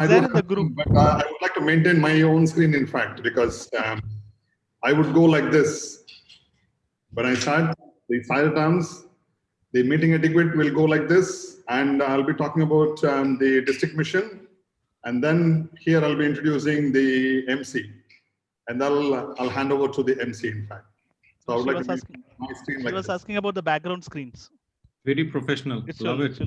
I do have some, but I would like to maintain my own screen, in fact, because I would go like this. When I start the fire terms, the meeting etiquette will go like this, and I'll be talking about the district mission, and then here I'll be introducing the MC, and I'll hand over to the MC, in fact. So I would like to make my screen like this. She was asking about the background screens. Very professional. Love it.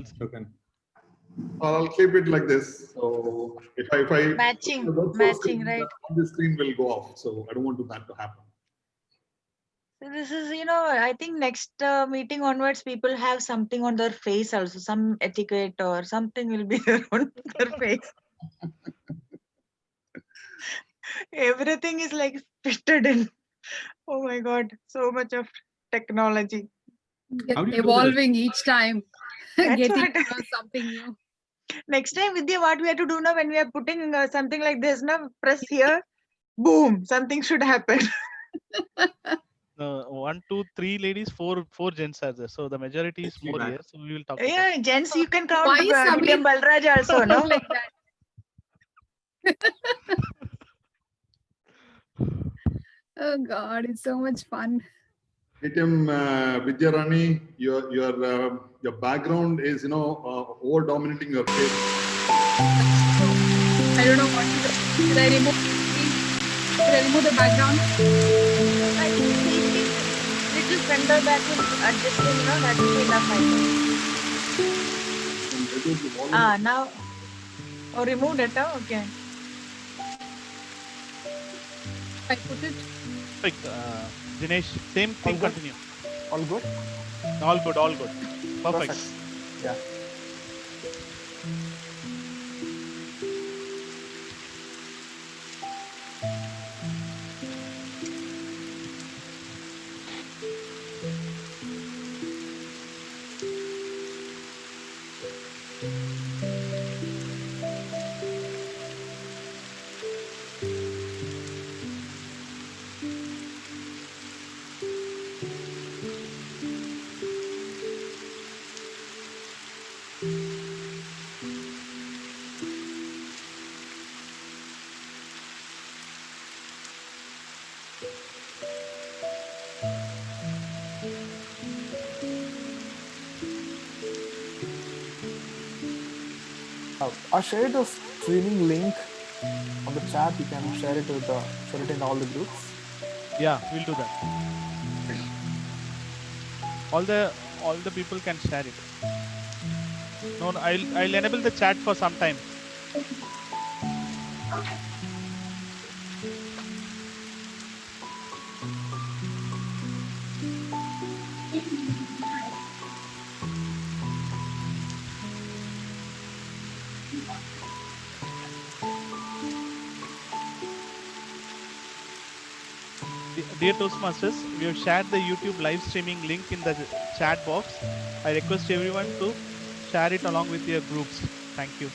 Or I'll keep it like this. So if I matching, right? The screen will go off. So I don't want that to happen. So this is, I think next meeting onwards, people have something on their face also, some etiquette or something will be there on their face. Everything is like fitted in. Oh my God, so much of technology. Evolving each time. Getting something new. Next time, Vidya, what we have to do now when we are putting something like this, now press here, boom, something should happen. 1, 2, 3 ladies, 4 gents are there. So the majority is 4 here. So we will talk. Yeah, gents, you can count William Balraj also, no? Like that. Oh God, it's so much fun. Vidya Rani, your background is over dominating your face. I don't know what to do. Should I remove the background? Little fender back will adjusting, that will be enough, I think. Now, removed it, okay. I put it. Dinesh, same thing, continue. All good? All good. Perfect. Yeah. I'll share the streaming link on the chat. You can share it in all the groups. Yeah, we'll do that. All the people can share it. No, I'll enable the chat for some time. Dear Toastmasters, we have shared the YouTube live streaming link in the chat box. I request everyone to share it along with your groups. Thank you.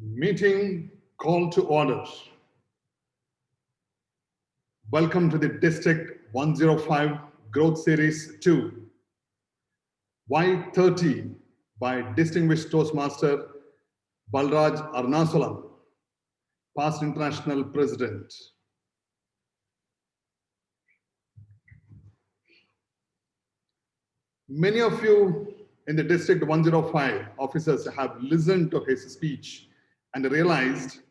Meeting call to order. Welcome to the District 105 Growth Series 2. Y30 by distinguished Toastmaster Balraj Arnasalam, past international president. Many of you in the District 105 officers have listened to his speech and realized,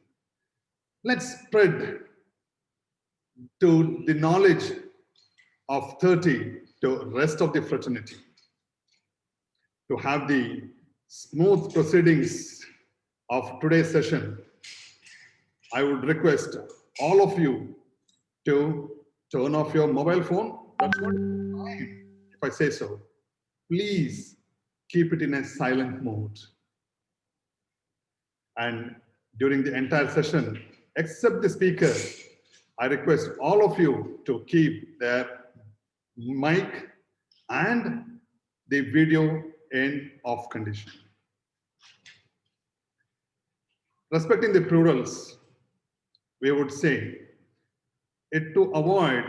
let's spread to the knowledge of 30 to rest of the fraternity. To have the smooth proceedings of today's session, I would request all of you to turn off your mobile phone. That's not fine, if I say so. Please keep it in a silent mode. And during the entire session, except the speaker, I request all of you to keep their mic and the video in off condition. Respecting the plurals, we would say it to avoid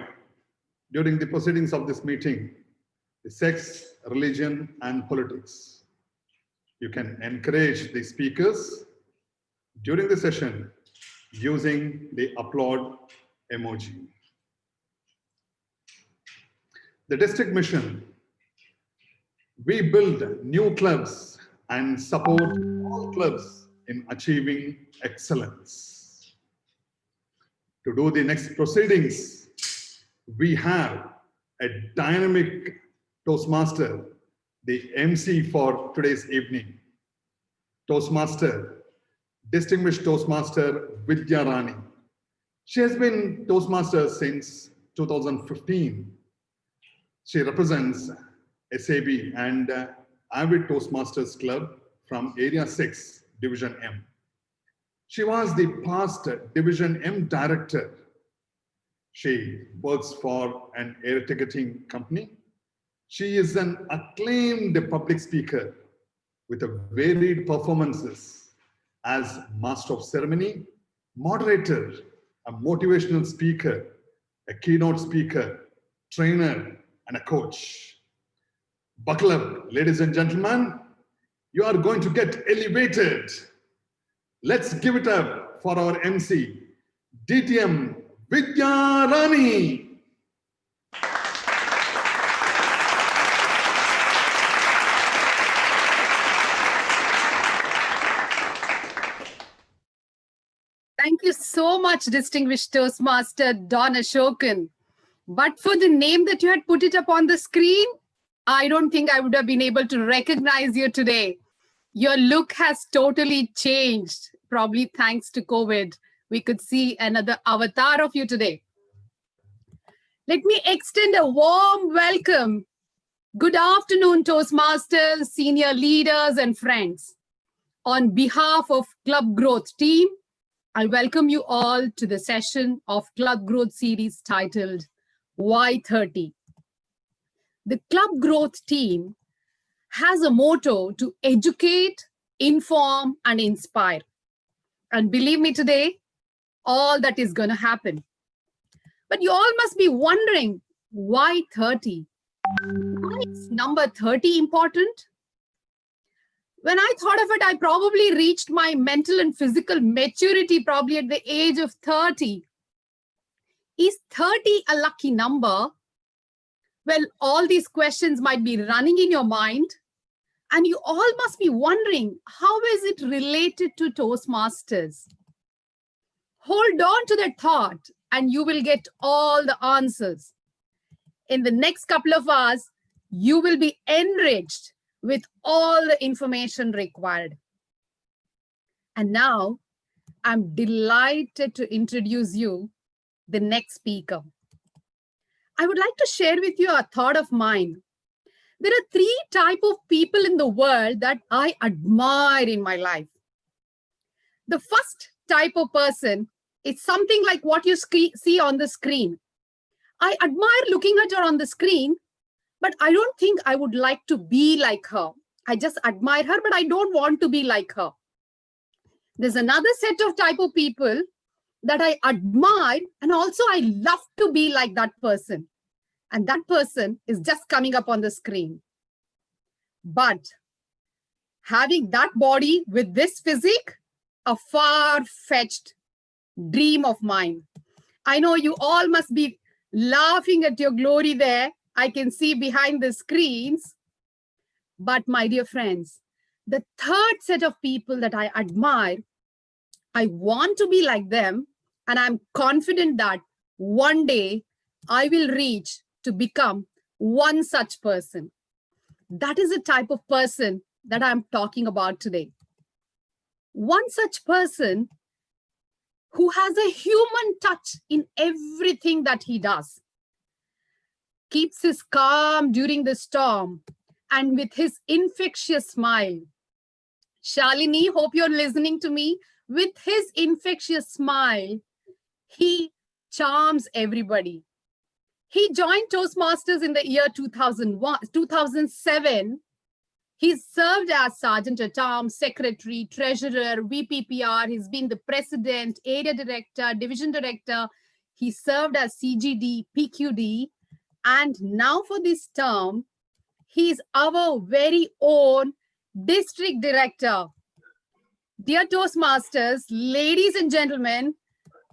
during the proceedings of this meeting the sex, religion, and politics. You can encourage the speakers during the session using the applaud emoji. The district mission: we build new clubs and support all clubs in achieving excellence. To do the next proceedings, we have a dynamic Toastmaster, the MC for today's evening. Toastmaster, distinguished Toastmaster Vidya Rani. She has been Toastmaster since 2015. She represents SAB and Avid Toastmasters Club from Area 6, Division M. She was the past Division M director. She works for an air ticketing company. She is an acclaimed public speaker with a varied performances as master of ceremony, moderator, a motivational speaker, a keynote speaker, trainer, and a coach. Buckle up, ladies and gentlemen. You are going to get elevated. Let's give it up for our MC, DTM Vidya Rani. Thank you so much, distinguished Toastmaster Don Ashokan. But for the name that you had put it up on the screen, I don't think I would have been able to recognize you today. Your look has totally changed, probably thanks to COVID. We could see another avatar of you today. Let me extend a warm welcome. Good afternoon, Toastmasters, senior leaders, and friends. On behalf of Club Growth team, I welcome you all to the session of Club Growth series titled Y30. The Club Growth team has a motto to educate, inform, and inspire. And believe me today, all that is going to happen. But you all must be wondering, why 30? Why is number 30 important? When I thought of it, I probably reached my mental and physical maturity probably at the age of 30. Is 30 a lucky number? Well, all these questions might be running in your mind, and you all must be wondering, how is it related to Toastmasters? Hold on to that thought, and you will get all the answers. In the next couple of hours, you will be enriched with all the information required. And now, I'm delighted to introduce you the next speaker. I would like to share with you a thought of mine. There are three types of people in the world that I admire in my life. The first type of person is something like what you see on the screen. I admire looking at her on the screen, but I don't think I would like to be like her. I just admire her, but I don't want to be like her. There's another set of type of people that I admire, and also I love to be like that person. And that person is just coming up on the screen. But having that body with this physique, a far-fetched dream of mine. I know you all must be laughing at your glory there. I can see behind the screens. But my dear friends, the third set of people that I admire, I want to be like them, and I'm confident that one day I will reach to become one such person. That is the type of person that I'm talking about today. One such person who has a human touch in everything that he does, keeps his calm during the storm, and with his infectious smile. Shalini, hope you're listening to me. With his infectious smile, he charms everybody. He joined Toastmasters in the year 2007. He served as Sergeant at Arms, Secretary, Treasurer, VPPR. He's been the President, Area Director, Division Director. He served as CGD, PQD. And now for this term, he's our very own District Director. Dear Toastmasters, ladies and gentlemen,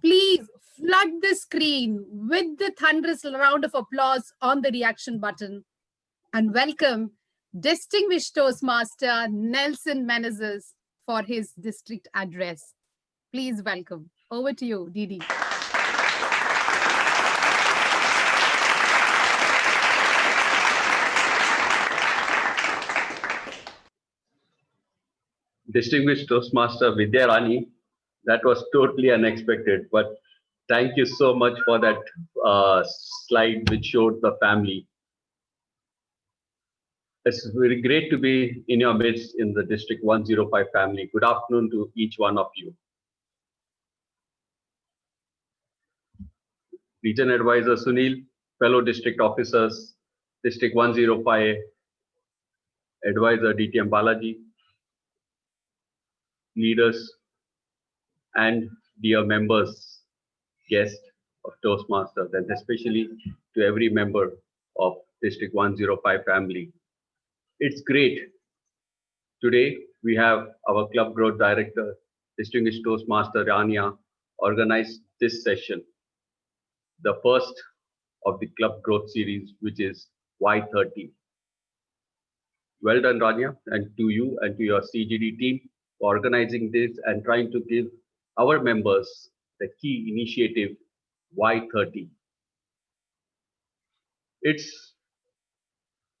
please flood the screen with the thunderous round of applause on the reaction button and welcome distinguished Toastmaster Nelson Menezes for his district address. Please welcome. Over to you, Didi. Distinguished Toastmaster Vidya Rani, that was totally unexpected, but thank you so much for that slide which showed the family. It's very great to be in your midst in the District 105 family. Good afternoon to each one of you. Region Advisor Sunil, fellow district officers, District 105 Advisor DTM Balaji, leaders, and dear members, guests of Toastmasters, and especially to every member of District 105 family. It's great. Today, we have our Club Growth Director, Distinguished Toastmaster Rania, organized this session, the first of the Club Growth series, which is Y30. Well done, Rania, and to you and to your CGD team for organizing this and trying to give our members the key initiative Y30. It's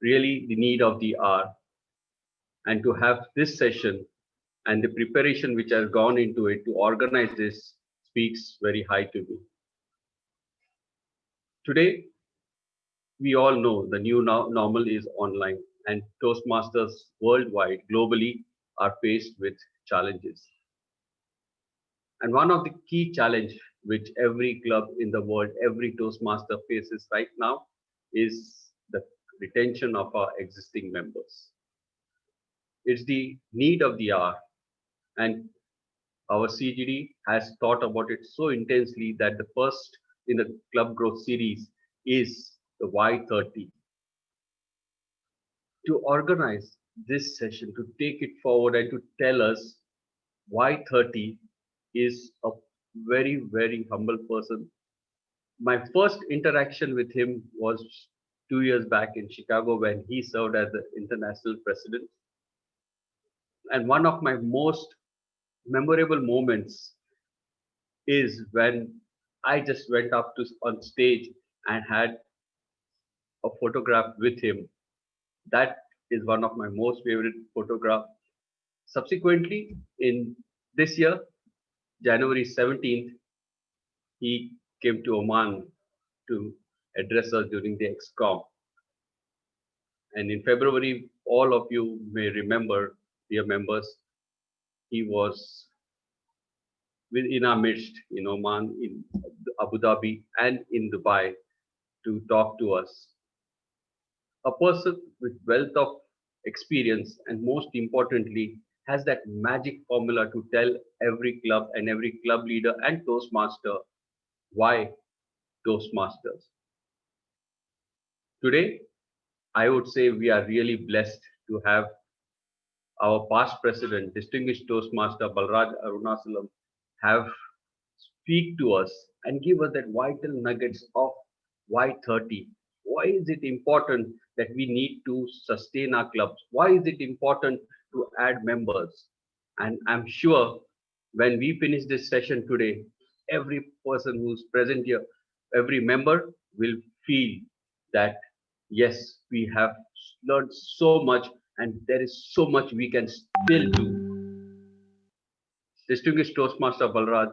really the need of the hour, and to have this session and the preparation which has gone into it to organize this speaks very high to me. Today, we all know the new normal is online, and Toastmasters worldwide, globally, are faced with challenges. And one of the key challenges which every club in the world, every Toastmaster faces right now is the retention of our existing members. It's the need of the hour, and our CGD has thought about it so intensely that the first in the Club Growth series is the Y30. To organize this session, to take it forward and to tell us Y30 is a very, very humble person. My first interaction with him was 2 years back in Chicago when he served as the international president. And one of my most memorable moments is when I just went up on stage and had a photograph with him. That is one of my most favorite photographs. Subsequently, in this year, January 17th, he came to Oman to address us during the XCOM. And in February, all of you may remember, dear members, he was in our midst in Oman, in Abu Dhabi, and in Dubai to talk to us. A person with wealth of experience, and most importantly, has that magic formula to tell every club and every club leader and Toastmaster why Toastmasters. Today, I would say we are really blessed to have our past president, distinguished Toastmaster Balraj Arunachalam, have speak to us and give us that vital nuggets of why 30. Why is it important that we need to sustain our clubs? Why is it important to add members? And I'm sure when we finish this session today, every person who's present here, every member will feel that yes, we have learned so much and there is so much we can still do. Distinguished Toastmaster Balraj,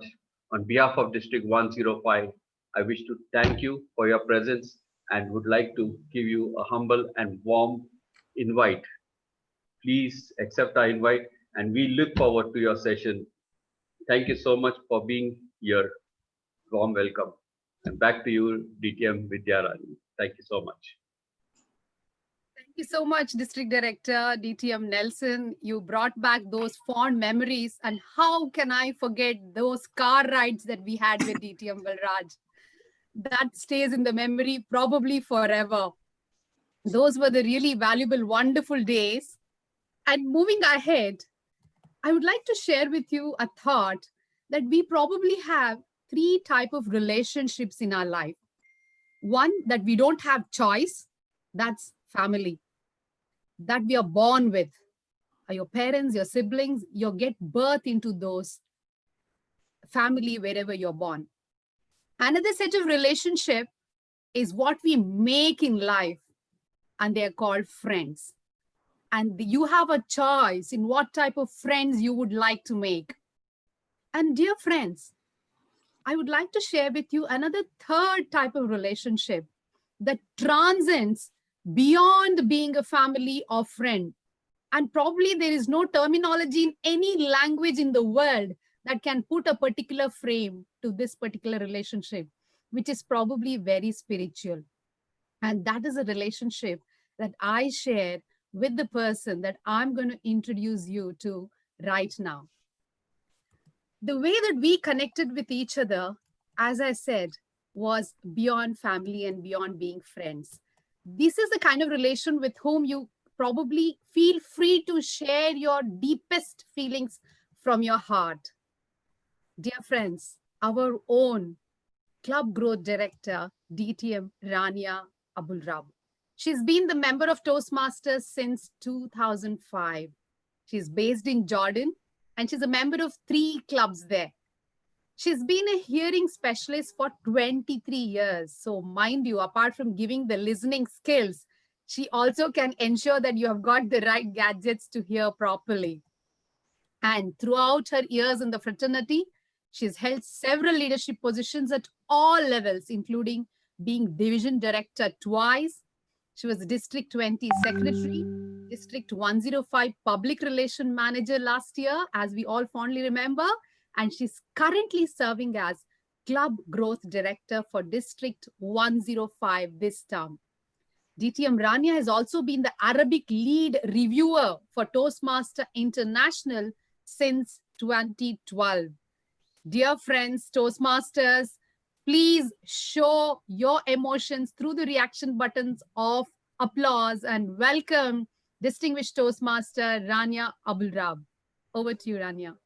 on behalf of District 105, I wish to thank you for your presence and would like to give you a humble and warm invite. Please accept our invite and we look forward to your session. Thank you so much for being here. Warm welcome. And back to you, DTM Vidyarani. Thank you so much. Thank you so much, District Director DTM Nelson. You brought back those fond memories. And how can I forget those car rides that we had with DTM Balraj? That stays in the memory probably forever. Those were the really valuable, wonderful days. And moving ahead, I would like to share with you a thought that we probably have 3 types of relationships in our life. One, that we don't have choice, that's family, that we are born with. Your parents, your siblings, you get birth into those family wherever you're born. Another set of relationship is what we make in life, and they're called friends. And you have a choice in what type of friends you would like to make. And dear friends, I would like to share with you another 3rd type of relationship that transcends beyond being a family or friend. And probably there is no terminology in any language in the world that can put a particular frame to this particular relationship, which is probably very spiritual. And that is a relationship that I share with the person that I'm going to introduce you to right now. The way that we connected with each other, as I said, was beyond family and beyond being friends. This is the kind of relation with whom you probably feel free to share your deepest feelings from your heart. Dear friends, our own Club Growth Director, DTM Rania Abulrab. She's been the member of Toastmasters since 2005. She's based in Jordan and she's a member of 3 clubs there. She's been a hearing specialist for 23 years. So mind you, apart from giving the listening skills, she also can ensure that you have got the right gadgets to hear properly. And throughout her years in the fraternity, she's held several leadership positions at all levels, including being division director twice. She was District 20 Secretary, District 105 Public Relation Manager last year, as we all fondly remember. And she's currently serving as Club Growth Director for District 105 this term. DTM Rania has also been the Arabic lead reviewer for Toastmaster International since 2012. Dear friends, Toastmasters, please show your emotions through the reaction buttons of applause and welcome distinguished Toastmaster Rania Abulrab. Over to you, Rania.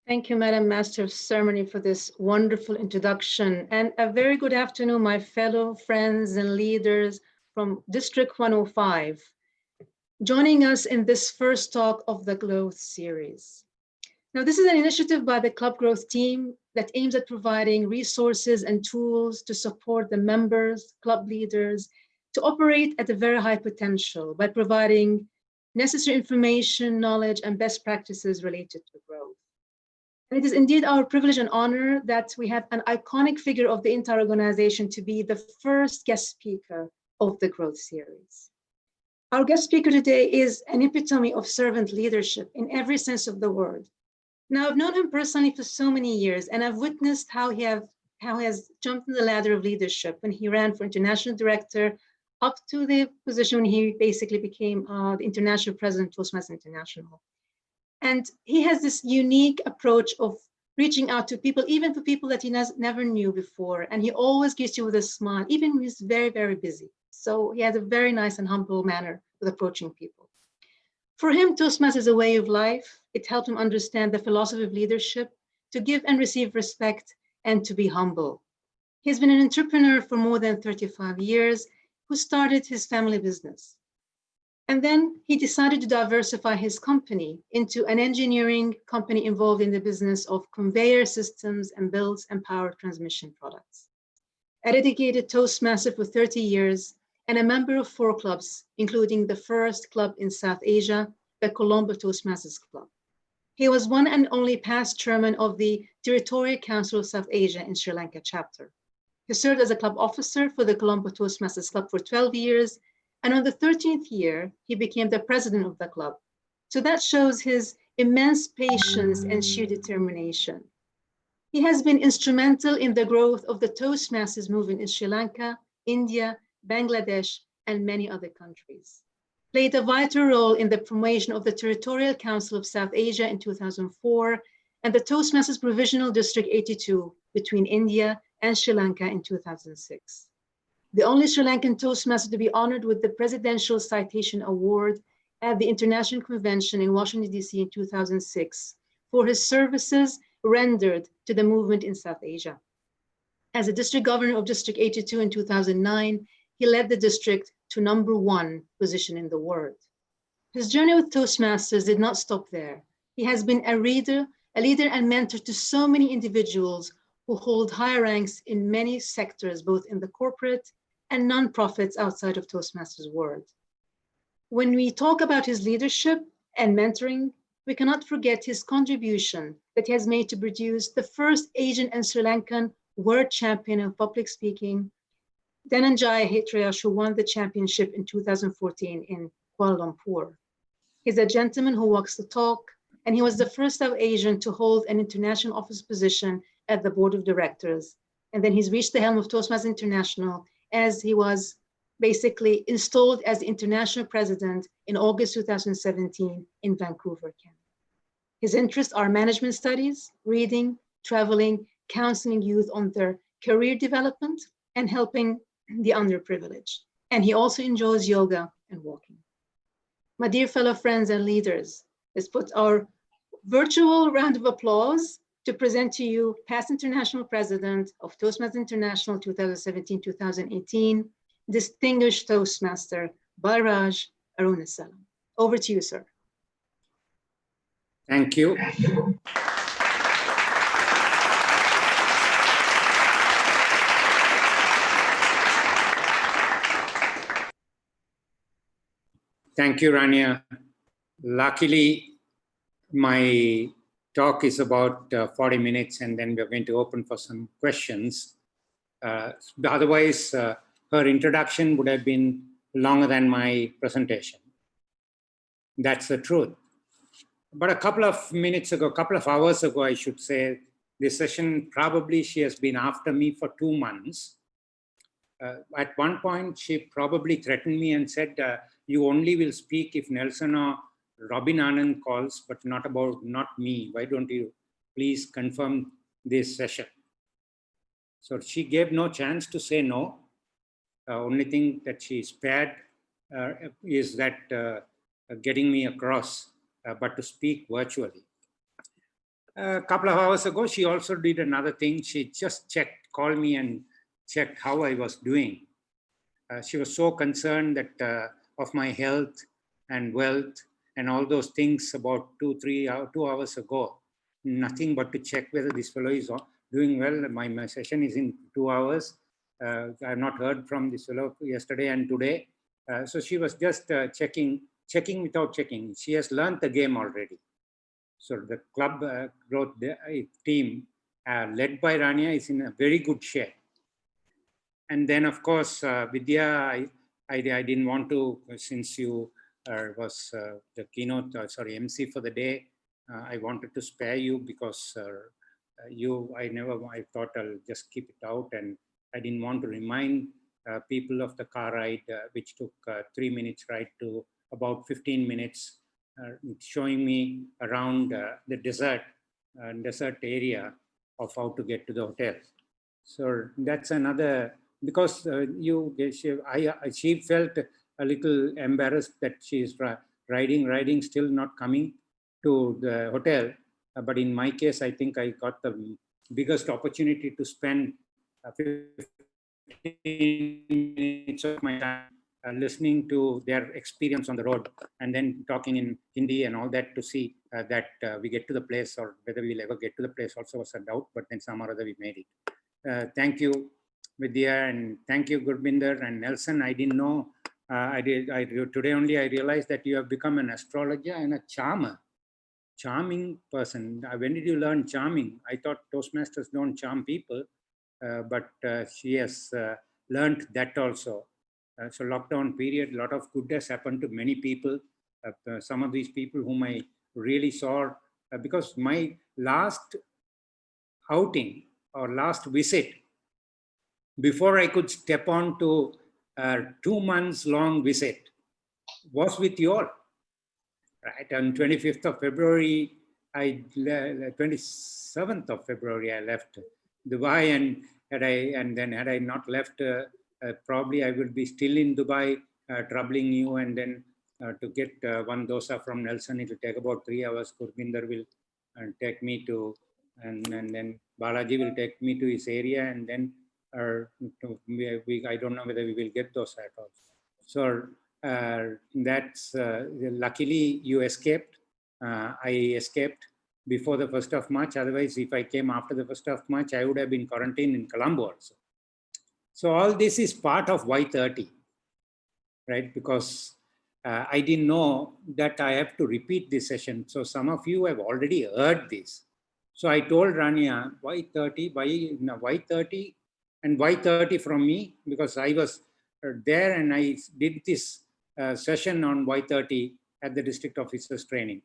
Thank you, Madam Master of Ceremony, for this wonderful introduction. And a very good afternoon, my fellow friends and leaders from District 105, joining us in this first talk of the Growth Series. Now, this is an initiative by the Club Growth team that aims at providing resources and tools to support the members, club leaders, to operate at a very high potential by providing necessary information, knowledge, and best practices related to growth. And it is indeed our privilege and honor that we have an iconic figure of the entire organization to be the first guest speaker of the Growth Series. Our guest speaker today is an epitome of servant leadership in every sense of the word. Now, I've known him personally for so many years, and I've witnessed how he has how he has jumped in the ladder of leadership when he ran for international director up to the position when he basically became the international president of Toastmasters International. And he has this unique approach of reaching out to people, even to people that he never knew before. And he always greets you with a smile, even when he's very, very busy. So he has a very nice and humble manner with approaching people. For him, Toastmasters is a way of life. It helped him understand the philosophy of leadership, to give and receive respect, and to be humble. He's been an entrepreneur for more than 35 years, who started his family business. And then he decided to diversify his company into an engineering company involved in the business of conveyor systems and belts and power transmission products. A dedicated Toastmaster for 30 years and a member of 4 clubs, including the first club in South Asia, the Colombo Toastmasters Club. He was one and only past chairman of the Territorial Council of South Asia in Sri Lanka chapter. He served as a club officer for the Colombo Toastmasters Club for 12 years, and on the 13th year, he became the president of the club. So that shows his immense patience and sheer determination. He has been instrumental in the growth of the Toastmasters movement in Sri Lanka, India, Bangladesh, and many other countries. Played a vital role in the formation of the Territorial Council of South Asia in 2004, and the Toastmasters Provisional District 82 between India and Sri Lanka in 2006. The only Sri Lankan Toastmaster to be honored with the Presidential Citation Award at the International Convention in Washington, D.C. in 2006 for his services rendered to the movement in South Asia. As a district governor of District 82 in 2009, he led the district to #1 position in the world. His journey with Toastmasters did not stop there. He has been a leader and mentor to so many individuals who hold high ranks in many sectors, both in the corporate and nonprofits outside of Toastmasters world. When we talk about his leadership and mentoring, we cannot forget his contribution that he has made to produce the first Asian and Sri Lankan world champion of public speaking, Dhananjaya Hitrayash, who won the championship in 2014 in Kuala Lumpur. He's a gentleman who walks the talk, and he was the first South Asian to hold an international office position at the board of directors. And then he's reached the helm of Toastmasters International as he was basically installed as the international president in August 2017 in Vancouver, Canada. His interests are management studies, reading, traveling, counseling youth on their career development, and helping the underprivileged. And he also enjoys yoga and walking. My dear fellow friends and leaders, let's put our virtual round of applause to present to you past international president of Toastmasters International 2017-2018, distinguished Toastmaster Balraj Arunasalam. Over to you, sir. Thank you. Thank you, Rania. Luckily, my talk is about 40 minutes, and then we're going to open for some questions. Otherwise, her introduction would have been longer than my presentation. That's the truth. But a couple of minutes ago, a couple of hours ago, I should say, this session, probably she has been after me for 2 months. At one point, she probably threatened me and said, you only will speak if Nelson or Robin Anand calls, but not me. Why don't you please confirm this session? So she gave no chance to say no. Only thing that she spared is that getting me across, but to speak virtually. A couple of hours ago, she also did another thing. She just called me and checked how I was doing. She was so concerned that of my health and wealth and all those things about 2 hours ago. Nothing but to check whether this fellow is doing well. My session is in 2 hours. I have not heard from this fellow yesterday and today. So she was just checking without checking. She has learned the game already. So the club growth team led by Rania is in a very good shape. And then, of course, Vidya, I didn't want to, since you was the keynote, MC for the day, I wanted to spare you because I thought I'll just keep it out, and I didn't want to remind people of the car ride, which took 3 minutes ride to about 15 minutes, showing me around the desert area of how to get to the hotel. So that's another, because she felt a little embarrassed that she is riding, still not coming to the hotel. But in my case, I think I got the biggest opportunity to spend 15 minutes of my time listening to their experience on the road, and then talking in Hindi and all that to see that we get to the place, or whether we'll ever get to the place also was a doubt, but then somehow or other we made it. Thank you, Vidya, and thank you, Gurbinder and Nelson. I didn't know, today only I realized that you have become an astrologer and a charmer. Charming person. When did you learn charming? I thought Toastmasters don't charm people, but she has learned that also. So lockdown period, a lot of good has happened to many people. Some of these people whom I really saw, because my last outing or last visit, before I could step on to a 2 months long visit, was with you all. Right, on 25th of February, 27th of February, I left Dubai, and had I not left, probably I would be still in Dubai, troubling you, and then to get one dosa from Nelson, it will take about 3 hours. Gurbinder will take me to, and then Balaji will take me to his area, and then I don't know whether we will get dosa at all. So that's luckily you escaped. I escaped before the 1st of March. Otherwise, if I came after the 1st of March, I would have been quarantined in Colombo also. So all this is part of Y30, right? Because I didn't know that I have to repeat this session. So some of you have already heard this. So I told Rania, Y30, Y30 and Y30 from me, because I was there and I did this session on Y30 at the district officers training.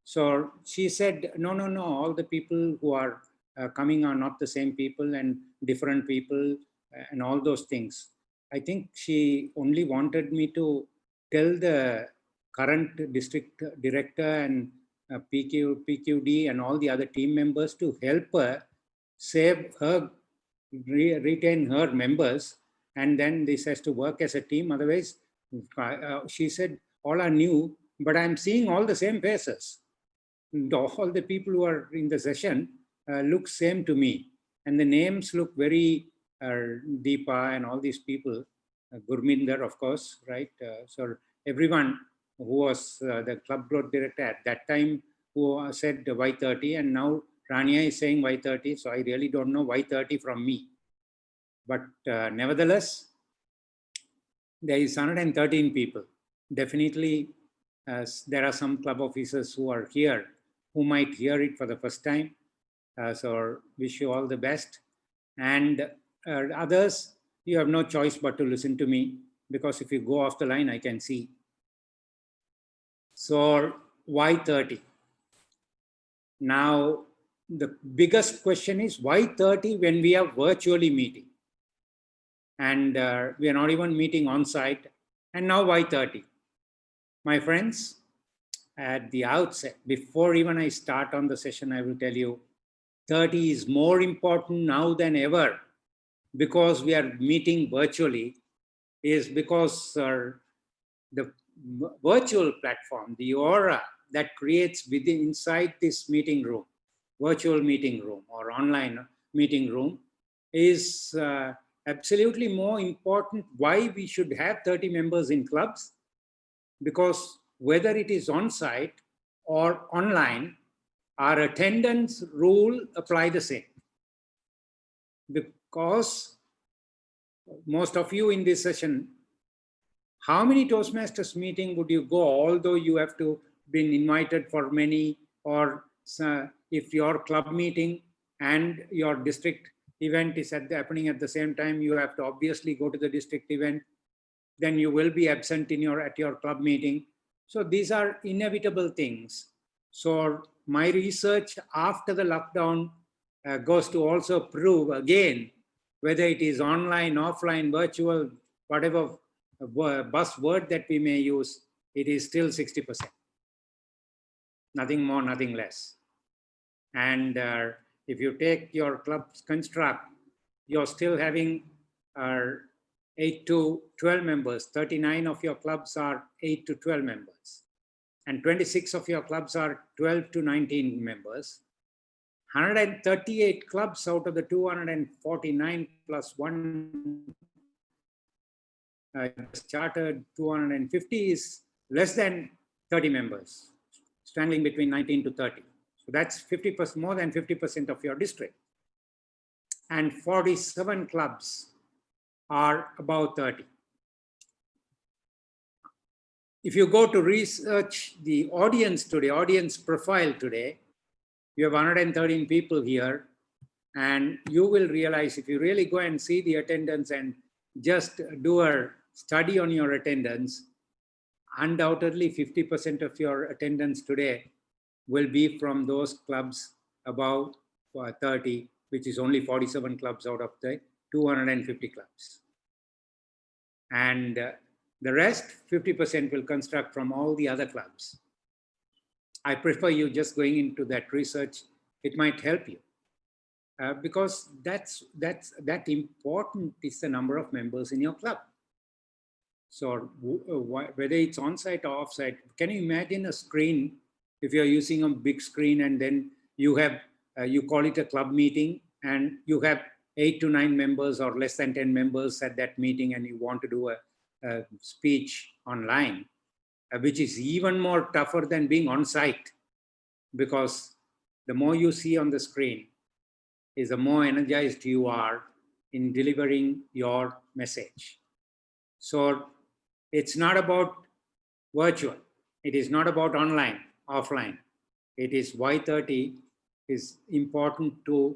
So she said, no, all the people who are coming are not the same people and different people and all those things. I think she only wanted me to tell the current district director and PQD and all the other team members to help her save her, retain her members, and then this has to work as a team. Otherwise, she said, all are new, but I'm seeing all the same faces. All the people who are in the session look same to me, and the names look very Deepa and all these people, Gurminder, of course, right? So everyone who was the club growth director at that time who said Y30, and now Rania is saying Y30, so I really don't know Y30 from me. But nevertheless, there is 113 people. Definitely, there are some club officers who are here who might hear it for the first time. So wish you all the best. And others, you have no choice but to listen to me, because if you go off the line, I can see. So Y30. Now, the biggest question is why 30 when we are virtually meeting? And we are not even meeting on site. And now why 30? My friends, at the outset, before even I start on the session, I will tell you 30 is more important now than ever, because we are meeting virtually, is because the virtual platform, the aura that creates within inside this meeting room, virtual meeting room or online meeting room, is absolutely more important. Why we should have 30 members in clubs? Because whether it is on site or online, our attendance rule apply the same. Because most of you in this session, how many Toastmasters meeting would you go, although you have to been invited for many, or if your club meeting and your district event is happening at the same time, you have to obviously go to the district event, then you will be absent at your club meeting. So these are inevitable things. So my research after the lockdown goes to also prove again whether it is online, offline, virtual, whatever buzzword that we may use, it is still 60%. Nothing more, nothing less. And if you take your club's construct, you're still having 8 to 12 members. 39 of your clubs are 8 to 12 members. And 26 of your clubs are 12 to 19 members. 138 clubs out of the 249 plus one chartered 250 is less than 30 members, strangling between 19 to 30. So that's 50%, more than 50% of your district. And 47 clubs are about 30. If you go to research the audience today, audience profile today, you have 113 people here, and you will realize if you really go and see the attendance and just do a study on your attendance, undoubtedly 50% of your attendance today will be from those clubs above 30, which is only 47 clubs out of the 250 clubs. And the rest, 50% will construct from all the other clubs. I prefer you just going into that research. It might help you because that important is the number of members in your club. So whether it's on-site or off-site, can you imagine a screen if you're using a big screen and then you have, you call it a club meeting and you have 8 to 9 members or less than 10 members at that meeting and you want to do a speech online, which is even more tougher than being on site, because the more you see on the screen is the more energized you are in delivering your message. So it's not about virtual. It is not about online, offline. It is why 30 is important to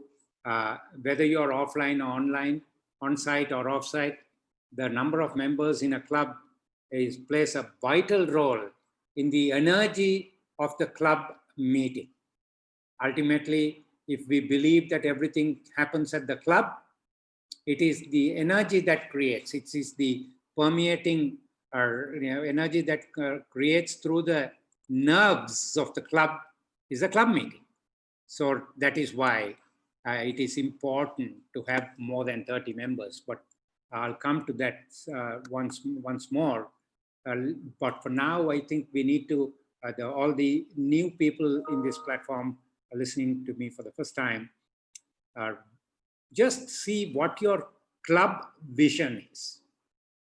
whether you're offline or online, on-site or off-site. The number of members in a club plays a vital role in the energy of the club meeting. Ultimately, if we believe that everything happens at the club, it is the energy that creates. It is the permeating energy that creates through the nerves of the club is a club meeting. So that is why it is important to have more than 30 members. But I'll come to that once more. But for now, I think we need to, all the new people in this platform are listening to me for the first time, just see what your club vision is.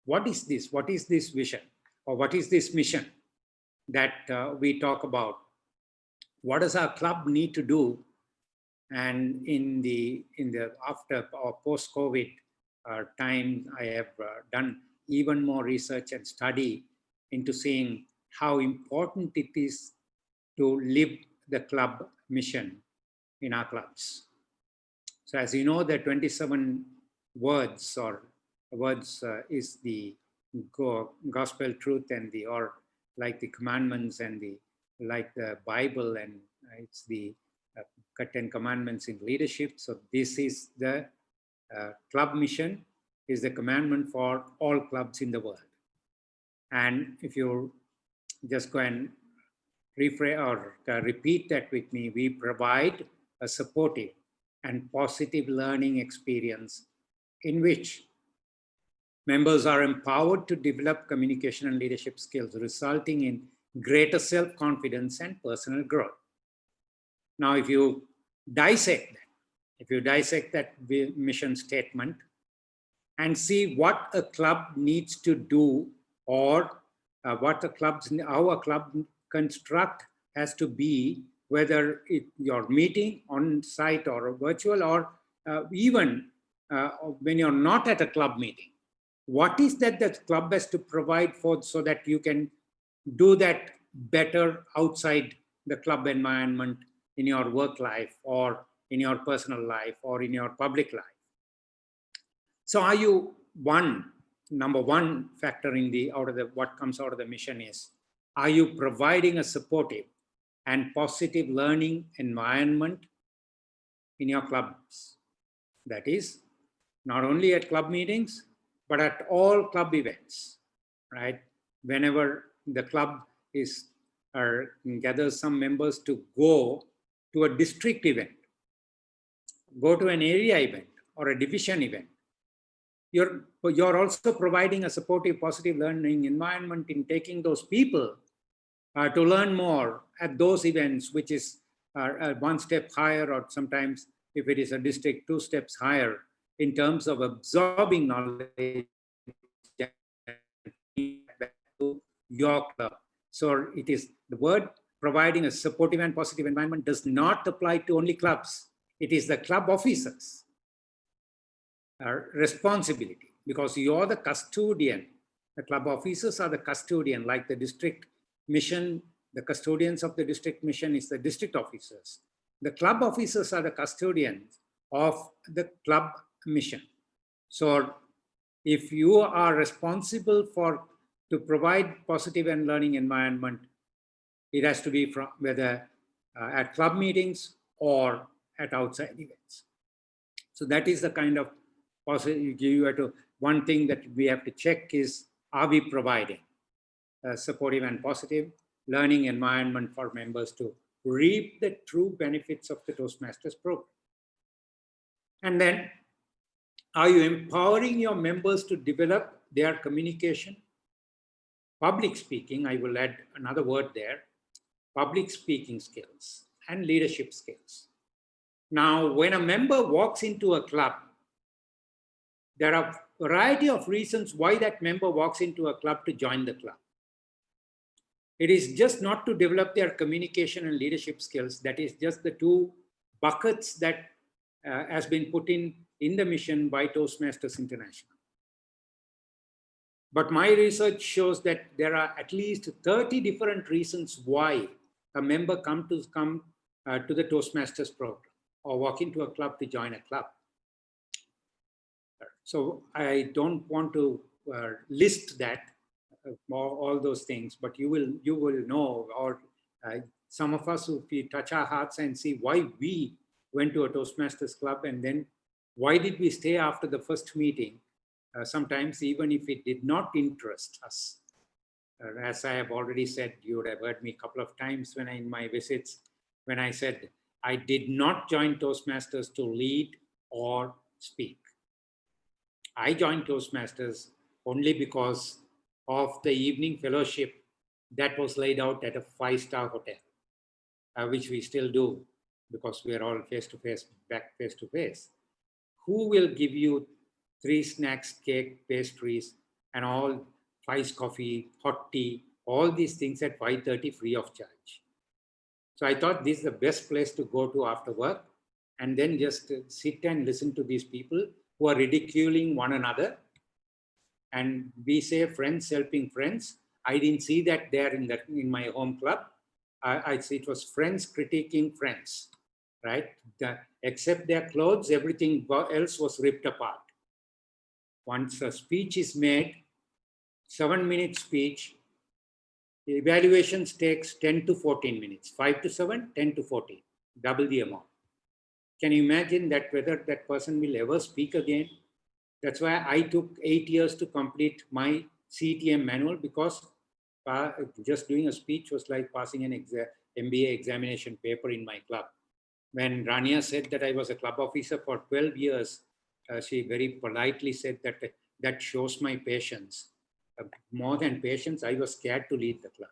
What is this? What is this vision? Or what is this mission that we talk about? What does our club need to do? And in the after or post-COVID time, I have done even more research and study into seeing how important it is to live the club mission in our clubs. So as you know, the 27 words is the gospel truth and or like the commandments and like the Bible, and it's the 10 commandments in leadership. So this is the club mission, is the commandment for all clubs in the world. And if you just go and rephrase or repeat that with me, we provide a supportive and positive learning experience in which members are empowered to develop communication and leadership skills, resulting in greater self-confidence and personal growth. Now, if you dissect that mission statement and see what a club needs to do, or what our club construct has to be, whether you're meeting on site or virtual, or even when you're not at a club meeting, what is that the club has to provide for so that you can do that better outside the club environment in your work life or in your personal life or in your public life? So are you number one factor in what comes out of the mission is, are you providing a supportive and positive learning environment in your clubs. That is, not only at club meetings, but at all club events, right? Whenever the club gathers some members to go to a district event, go to an area event or a division event, you're also providing a supportive, positive learning environment in taking those people to learn more at those events, which is one step higher, or sometimes if it is a district, 2 steps higher in terms of absorbing knowledge to your club. So it is the word providing a supportive and positive environment does not apply to only clubs. It is the club officers' responsibility, because you're the custodian. The club officers are the custodian, like the district mission. The custodians of the district mission is the district officers. The club officers are the custodians of the club mission. So if you are responsible to provide positive and learning environment, it has to be from whether at club meetings or at outside events. So that is the kind of one thing that we have to check is, are we providing a supportive and positive learning environment for members to reap the true benefits of the Toastmasters program? And then, are you empowering your members to develop their communication, public speaking, I will add another word there, public speaking skills and leadership skills. Now, when a member walks into a club, there are a variety of reasons why that member walks into a club to join the club. It is just not to develop their communication and leadership skills. That is just the 2 buckets that has been put in the mission by Toastmasters International. But my research shows that there are at least 30 different reasons why a member come to the Toastmasters program or walk into a club to join a club. So I don't want to list that all those things, but you will know, or some of us, if we touch our hearts and see why we went to a Toastmasters club, and then why did we stay after the first meeting, sometimes even if it did not interest us. As I have already said, you would have heard me a couple of times in my visits, when I said I did not join Toastmasters to lead or speak. I joined Toastmasters only because of the evening fellowship that was laid out at a 5-star hotel, which we still do because we are all face-to-face, back face-to-face. Who will give you 3 snacks, cake, pastries, and all, iced coffee, hot tea, all these things at 5:30 free of charge? So I thought this is the best place to go to after work, and then just sit and listen to these people who are ridiculing one another. And we say friends helping friends. I didn't see that there in my home club. I'd say it was friends critiquing friends, right? Except their clothes, everything else was ripped apart. Once a speech is made, 7-minute speech, the evaluations takes 10 to 14 minutes, 5 to 7, 10 to 14, double the amount. Can you imagine that whether that person will ever speak again? That's why I took 8 years to complete my CTM manual, because just doing a speech was like passing an MBA examination paper in my club. When Rania said that I was a club officer for 12 years, she very politely said that that shows my patience. More than patience, I was scared to lead the club,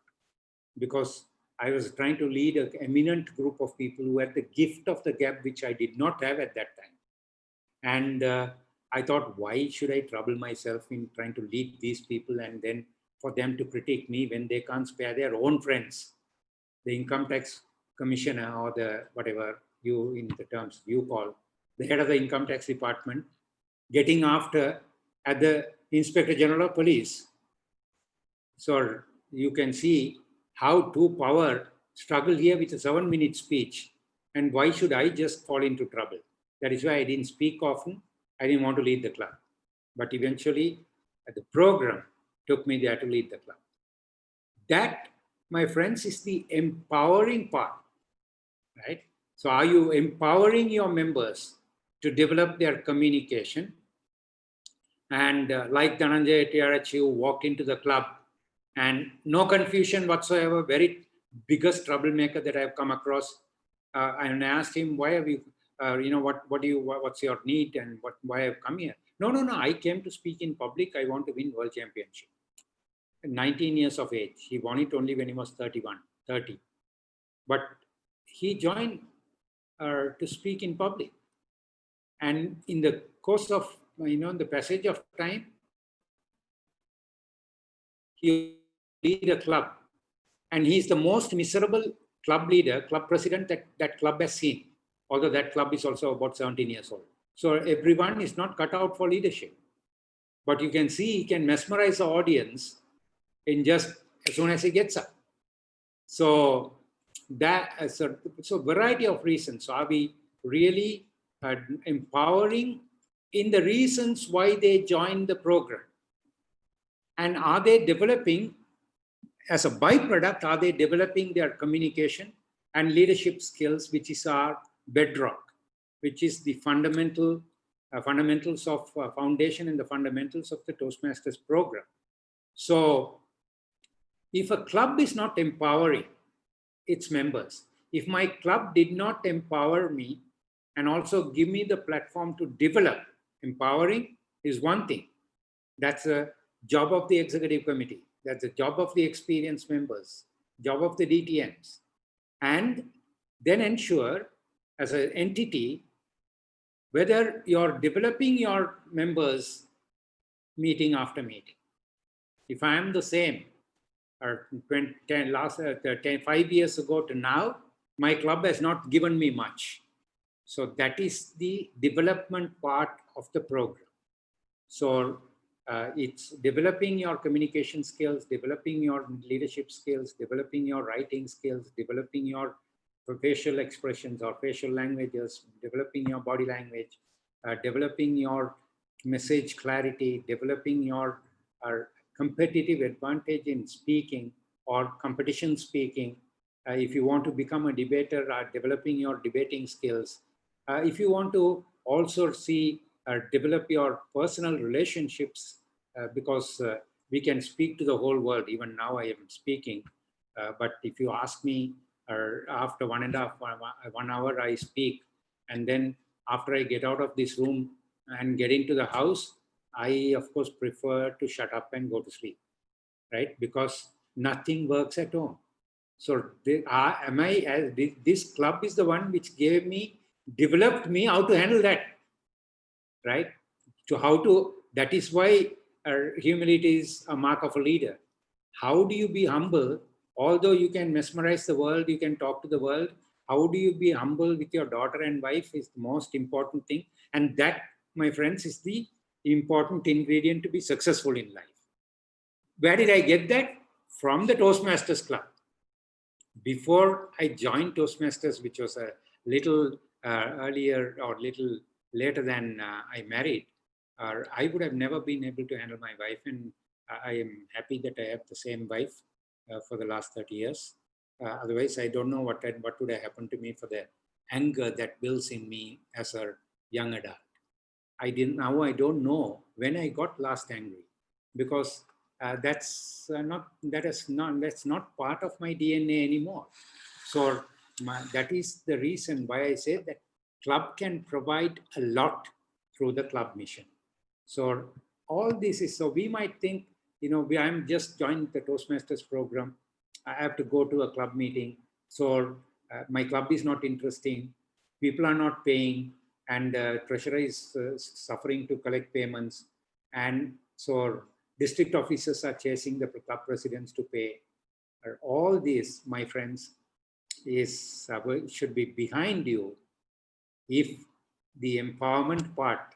because I was trying to lead an eminent group of people who had the gift of the gab, which I did not have at that time. And I thought, why should I trouble myself in trying to lead these people and then for them to critique me when they can't spare their own friends, the income tax commissioner, or the whatever you in the terms you call, the head of the income tax department, getting after at the Inspector General of Police. So you can see how two power struggle here with a 7-minute speech. And why should I just fall into trouble? That is why I didn't speak often. I didn't want to lead the club. But eventually, the program took me there to lead the club. That, my friends, is the empowering part, right? So are you empowering your members to develop their communication? And like Dhananjay Tiarachi, who walked into the club and no confusion whatsoever, very biggest troublemaker that I've come across. And I asked him, why have you, what's your need and why I've come here? No, I came to speak in public. I want to win world championship. 19 years of age. He won it only when he was 30. But he joined to speak in public. And in the course of, in the passage of time, he lead a club. And he's the most miserable club leader, club president that club has seen. Although that club is also about 17 years old. So everyone is not cut out for leadership. But you can see he can mesmerize the audience in just as soon as he gets up. So that so variety of reasons. So are we really empowering in the reasons why they joined the program? And are they developing, as a byproduct, are they developing their communication and leadership skills, which is our bedrock, which is the fundamentals of foundation and the fundamentals of the Toastmasters program. So if a club is not empowering its members, if my club did not empower me and also give me the platform to develop, empowering is one thing. That's a job of the executive committee. That's the job of the experienced members, job of the DTMs. And then ensure as an entity, whether you're developing your members meeting after meeting. If I am the same, or 5 years ago to now, my club has not given me much. So that is the development part of the program. So it's developing your communication skills, developing your leadership skills, developing your writing skills, developing your facial expressions or facial languages, developing your body language, developing your message clarity, developing your competitive advantage in speaking or competition speaking. If you want to become a debater, developing your debating skills. If you want to also develop your personal relationships, because we can speak to the whole world. Even now I am speaking, but if you ask me, after 1 hour I speak, and then after I get out of this room and get into the house, I of course prefer to shut up and go to sleep, right? Because nothing works at home. So this club is the one which developed me how to handle that, right? That is why humility is a mark of a leader. How do you be humble? Although you can mesmerize the world, you can talk to the world, how do you be humble with your daughter and wife is the most important thing. And that, my friends, is the important ingredient to be successful in life. Where did I get that? From the Toastmasters Club. Before I joined Toastmasters, which was a little earlier or little later than I married, I would have never been able to handle my wife. And I am happy that I have the same wife for the last 30 years. Otherwise, I don't know what would have happened to me for the anger that builds in me as a young adult. Now I don't know when I got last angry, because that's not part of my DNA anymore. So that is the reason why I say that club can provide a lot through the club mission. So all this is, so we might think, I'm just joined the Toastmasters program. I have to go to a club meeting. So my club is not interesting. People are not paying, and treasurer is suffering to collect payments. And so district officers are chasing the club presidents to pay. All this, my friends, should be behind you if the empowerment part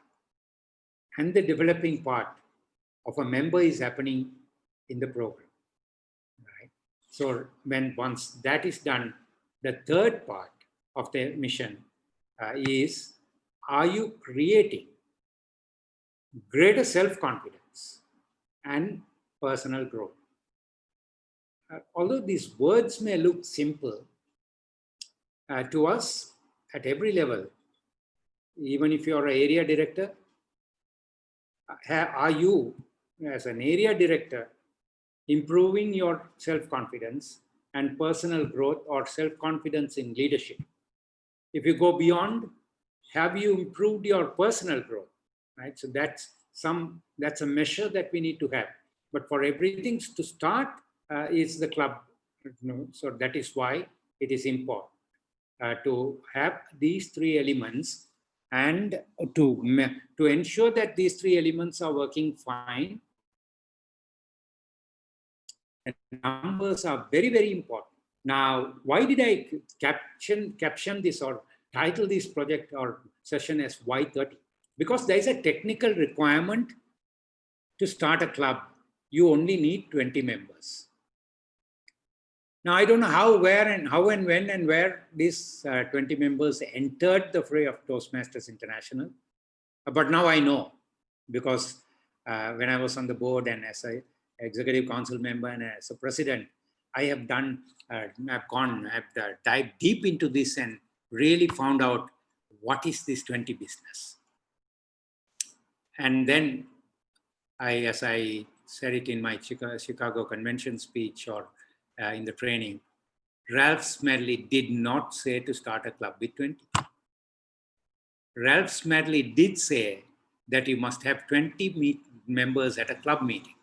and the developing part of a member is happening in the program, right? So once that is done, the third part of the mission is, are you creating greater self-confidence and personal growth? Although these words may look simple to us, at every level, even if you're an area director, are you, as an area director, improving your self-confidence and personal growth or self-confidence in leadership? If you go beyond, have you improved your personal growth, right? So that's a measure that we need to have. But for everything to start is the club. So that is why it is important to have these three elements, and to ensure that these three elements are working fine. And numbers are very, very important. Now, why did I caption this or title this project or session as Y30? Because there is a technical requirement to start a club. You only need 20 members. Now, I don't know how and when and where these 20 members entered the fray of Toastmasters International. But now I know, because when I was on the board and as an executive council member and as a president, I have dived deep into this and really found out what is this 20 business. And then as I said it in my Chicago convention speech or in the training, Ralph Smedley did not say to start a club with 20. Ralph Smedley did say that you must have 20 members at a club meeting.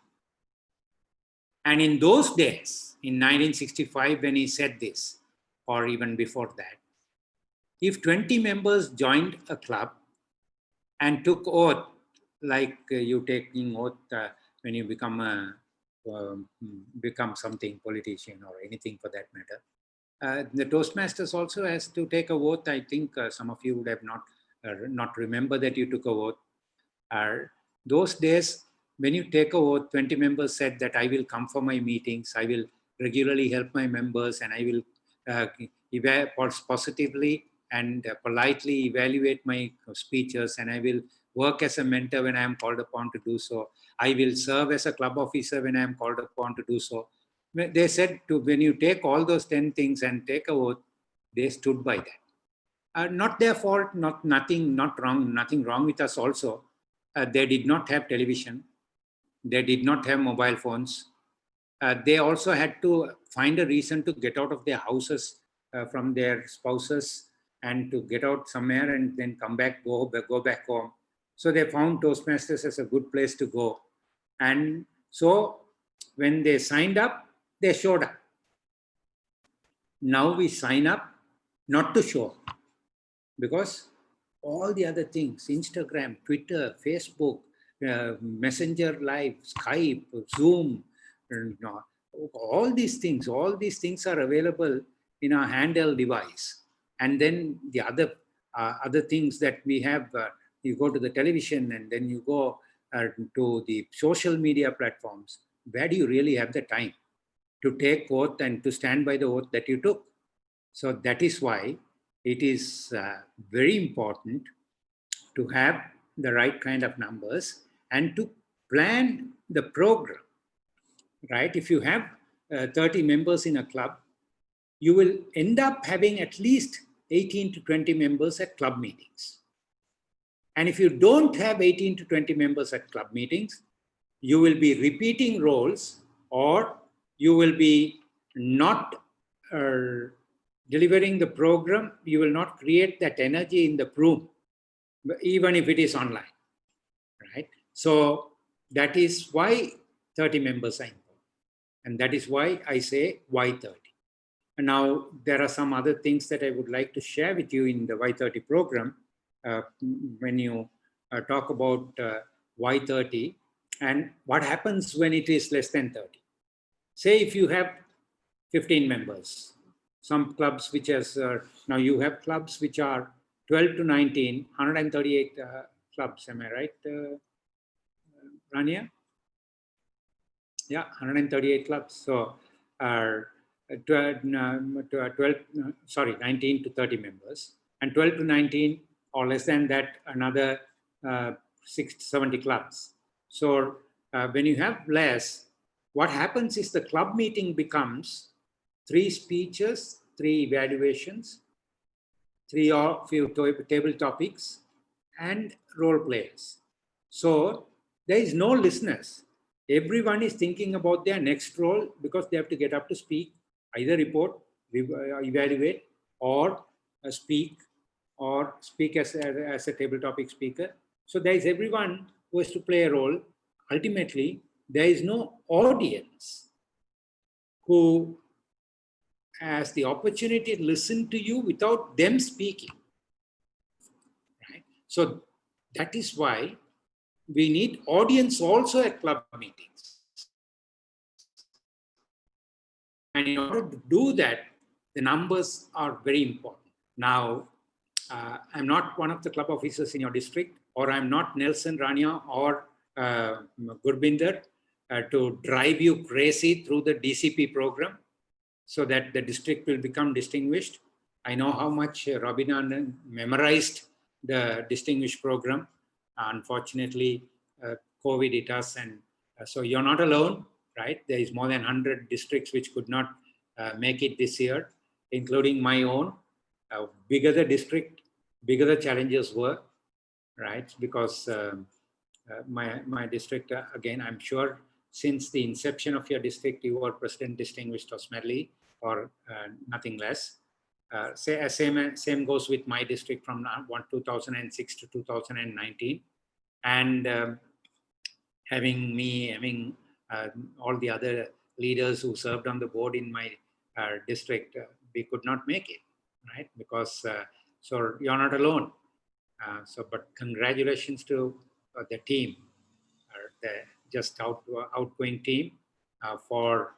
And in those days, in 1965, when he said this, or even before that, if 20 members joined a club and took oath, like you taking oath when you become something, politician or anything for that matter, the Toastmasters also has to take a oath. I think some of you would have not remember that you took a oath. Those days, when you take a oath, 20 members said that I will come for my meetings, I will regularly help my members, and I will positively and politely evaluate my speeches, and I will work as a mentor when I am called upon to do so. I will serve as a club officer when I am called upon to do so. They said when you take all those 10 things and take a oath, they stood by that. Not their fault, nothing wrong with us also. They did not have television. They did not have mobile phones. They also had to find a reason to get out of their houses from their spouses and to get out somewhere and then come back, go back home. So they found Toastmasters as a good place to go. And so when they signed up, they showed up. Now we sign up not to show up, because all the other things, Instagram, Twitter, Facebook, Messenger Live, Skype, Zoom, all these things are available in our handheld device. And then the other things that we have, you go to the television and then you go to the social media platforms. Where do you really have the time to take oath and to stand by the oath that you took? So that is why it is very important to have the right kind of numbers and to plan the program, right? If you have 30 members in a club, you will end up having at least 18 to 20 members at club meetings. And if you don't have 18 to 20 members at club meetings, you will be repeating roles, or you will be not delivering the program. You will not create that energy in the room, even if it is online, right? So that is why 30 members are important. And that is why I say Y30. And now there are some other things that I would like to share with you in the Y30 program. When you talk about Y30 and what happens when it is less than 30. Say if you have 15 members, some clubs which has, now you have clubs which are 12 to 19, 138 clubs, am I right, Rania? Yeah, 138 clubs. So 19 to 30 members, and 12 to 19 or less than that, another 70 clubs. So when you have less, what happens is the club meeting becomes 3 speeches, 3 evaluations, 3 or few table topics, and role players. So there is no listeners. Everyone is thinking about their next role because they have to get up to speak, either report, evaluate, or speak as a table topic speaker. So there is everyone who has to play a role. Ultimately, there is no audience who has the opportunity to listen to you without them speaking. Right? So that is why we need audience also at club meetings. And in order to do that, the numbers are very important. Now, I'm not one of the club officers in your district, or I'm not Nelson, Rania, or Gurbinder to drive you crazy through the DCP program so that the district will become distinguished. I know how much Robin memorized the distinguished program. Unfortunately, COVID hit us, and so you're not alone, right? There is more than 100 districts which could not make it this year, including my own. Bigger the district, bigger the challenges were, right? Because my district, again, I'm sure since the inception of your district, you were President Distinguished Osmerly, or nothing less. Same goes with my district from 2006 to 2019. And having all the other leaders who served on the board in my district, we could not make it, right? Because, so you're not alone. But congratulations to the team, the just outgoing team for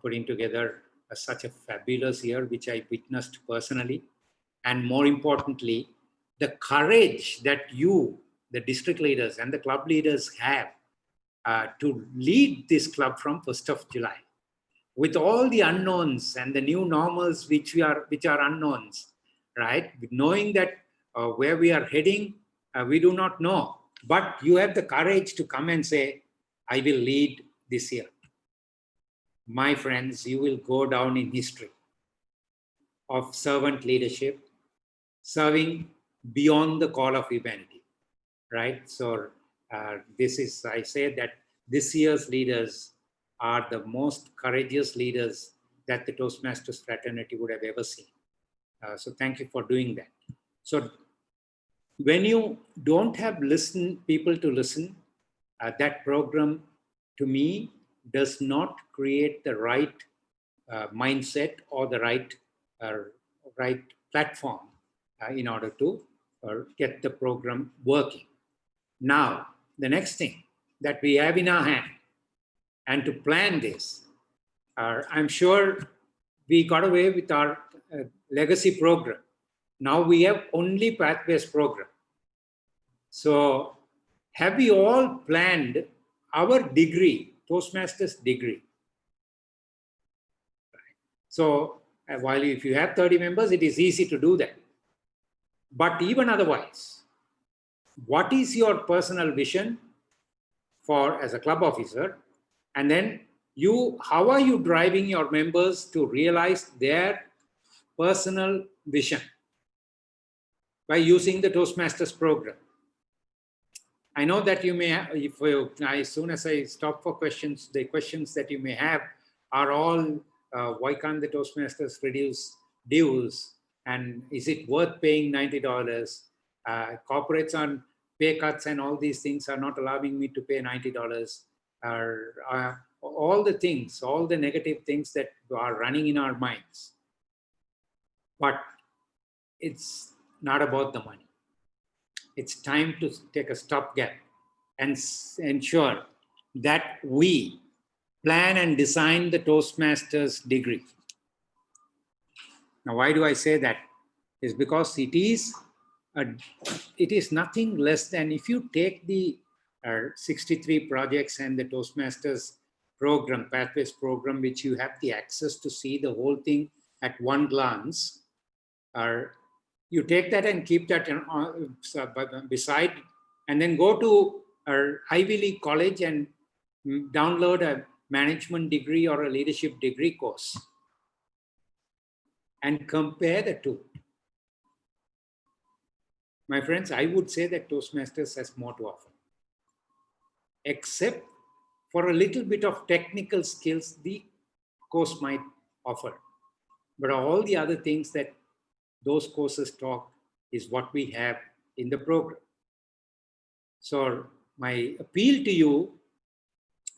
putting together such a fabulous year, which I witnessed personally. And more importantly, the courage that you, the district leaders and the club leaders have to lead this club from 1st of July. With all the unknowns and the new normals which are unknowns, right? Knowing that where we are heading, we do not know. But you have the courage to come and say, I will lead this year. My friends, you will go down in history of servant leadership, serving beyond the call of humanity, right? So I say that this year's leaders are the most courageous leaders that the Toastmasters fraternity would have ever seen. So thank you for doing that. So when you don't have people to listen, that program to me does not create the right mindset or the right platform in order to get the program working. Now, the next thing that we have in our hand, and to plan this, I'm sure we got away with our legacy program. Now we have only path-based program. So have we all planned our degree, Toastmasters degree? So while if you have 30 members, it is easy to do that. But even otherwise, what is your personal vision as a club officer? And then how are you driving your members to realize their personal vision by using the Toastmasters program? I know that you may have, as soon as I stop for questions, the questions that you may have are all, why can't the Toastmasters reduce dues? And is it worth paying $90? Corporates on pay cuts and all these things are not allowing me to pay $90. All the things, all the negative things that are running in our minds. But it's not about the money. It's time to take a stopgap and ensure that we plan and design the Toastmasters degree. Now, why do I say that? It's because it is nothing less than, if you take the 63 projects and the Toastmasters program, Pathways program, which you have the access to see the whole thing at one glance, you take that and keep that beside, and then go to our Ivy League college and download a management degree or a leadership degree course and compare the two. my friends, I would say that Toastmasters has more to offer. Except for a little bit of technical skills the course might offer. But all the other things that those courses talk is what we have in the program. So my appeal to you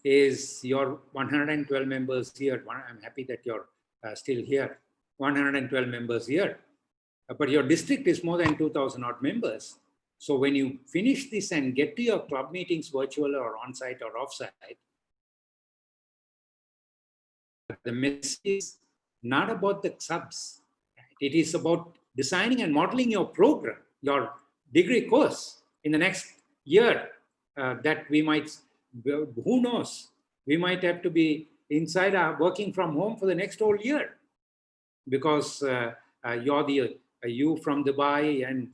is your 112 members here. I'm happy that you're still here. 112 members here. But your district is more than 2,000 odd members. So when you finish this and get to your club meetings, virtual or on-site or off-site, the message is not about the subs. It is about designing and modeling your program, your degree course in the next year that we might, who knows, we might have to be inside working from home for the next whole year because you from Dubai and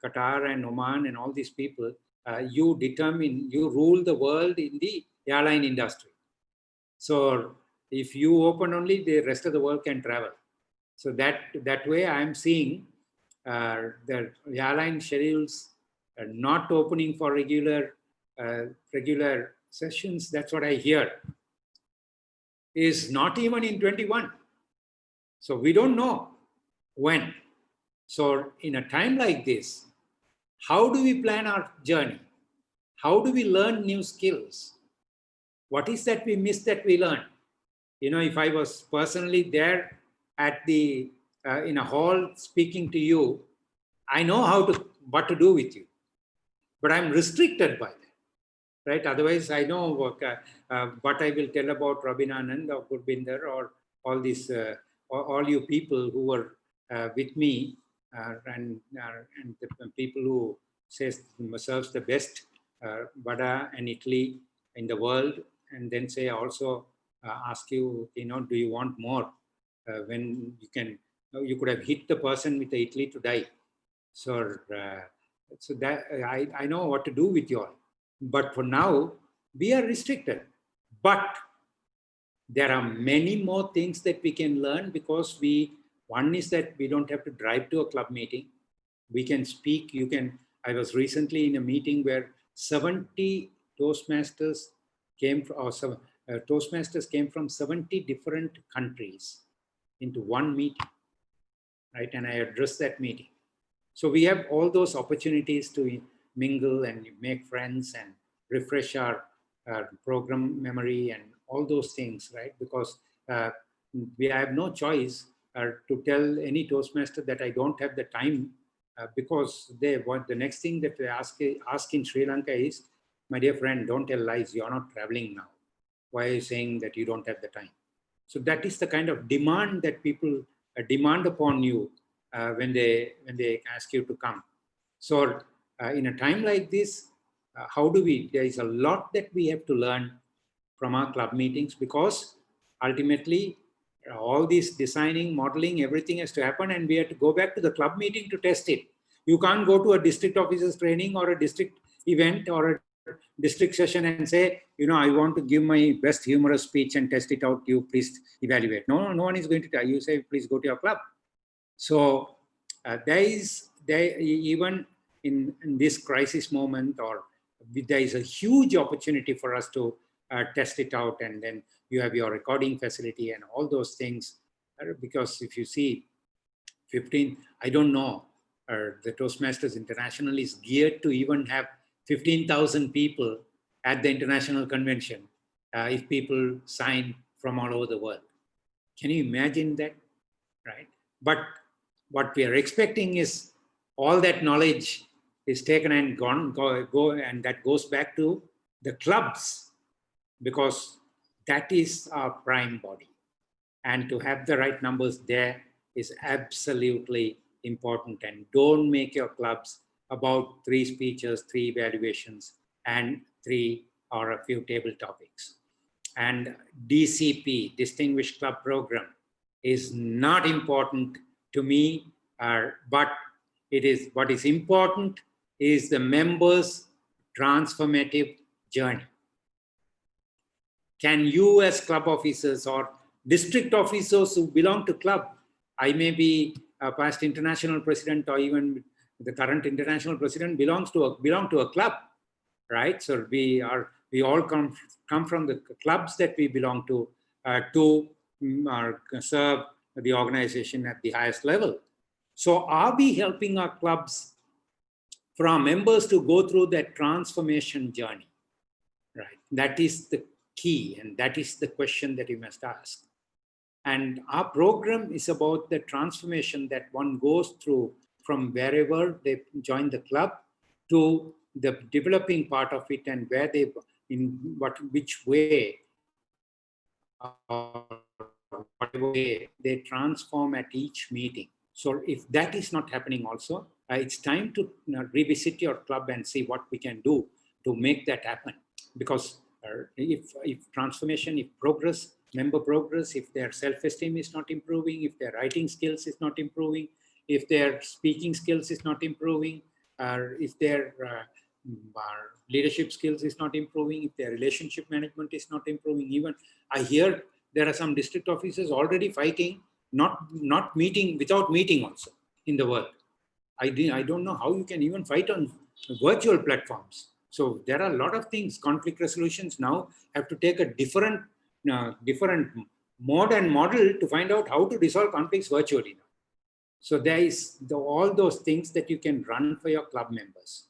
Qatar and Oman and all these people, you rule the world in the airline industry. So if you open only, the rest of the world can travel. So that way I'm seeing the airline schedules not opening for regular sessions. That's what I hear. Is not even in 21. So we don't know when. So in a time like this, how do we plan our journey? How do we learn new skills? What is that we miss that we learn? You know, if I was personally there at the in a hall speaking to you, I know what to do with you, but I'm restricted by that, right? Otherwise, I know what I will tell about Rabinanand or Gurbinder or all these, all you people who were with me and the people who serves the best vada and Italy in the world, and then say also ask you, do you want more? When you could have hit the person with the Italy to die. So, so that I know what to do with you all. But for now, we are restricted. But there are many more things that we can learn because one is that we don't have to drive to a club meeting. We can speak. I was recently in a meeting where 70 Toastmasters came from, Toastmasters came from 70 different countries into one meeting, right? And I addressed that meeting. So we have all those opportunities to mingle and make friends and refresh our program memory and all those things, right? Because we have no choice to tell any Toastmaster that I don't have the time because the next thing that they ask in Sri Lanka is, my dear friend, don't tell lies, you're not traveling now. Why are you saying that you don't have the time? So that is the kind of demand that people demand upon you when they ask you to come. So in a time like this, there is a lot that we have to learn from our club meetings because ultimately all this designing, modeling, everything has to happen and we have to go back to the club meeting to test it. You can't go to a district officers training or a district event or a district session and say, I want to give my best humorous speech and test it out. You please evaluate. No one is going to tell you. Say, please go to your club. So even in this crisis moment, or there is a huge opportunity for us to test it out, and then you have your recording facility and all those things. Because if you see 15, I don't know, the Toastmasters International is geared to even have 15,000 people at the international convention if people sign from all over the world. Can you imagine that, right? But what we are expecting is all that knowledge is taken and go, and that goes back to the clubs because that is our prime body. And to have the right numbers there is absolutely important. And don't make your clubs about 3 speeches, 3 evaluations, and 3 or a few table topics. And DCP, Distinguished Club Program, is not important to me, but what is important is the members' transformative journey. Can you as club officers or district officers who belong to club, I may be a past international president or even the current international president belong to a club, right? So we all come from the clubs that we belong to serve the organization at the highest level. So are we helping our clubs for our members to go through that transformation journey, right? That is the key, and that is the question that you must ask. And our program is about the transformation that one goes through from wherever they join the club to the developing part of it, and where they, which way, whatever way they transform at each meeting. So if that is not happening also, it's time to revisit your club and see what we can do to make that happen. Because if transformation, if progress, member progress, if their self-esteem is not improving, if their writing skills is not improving, if their speaking skills is not improving, if their leadership skills is not improving, if their relationship management is not improving. Even I hear there are some district officers already fighting, not meeting, without meeting also in the world. I don't know how you can even fight on virtual platforms. So there are a lot of things. Conflict resolutions now have to take a different mode and model to find out how to resolve conflicts virtually now. So there is all those things that you can run for your club members.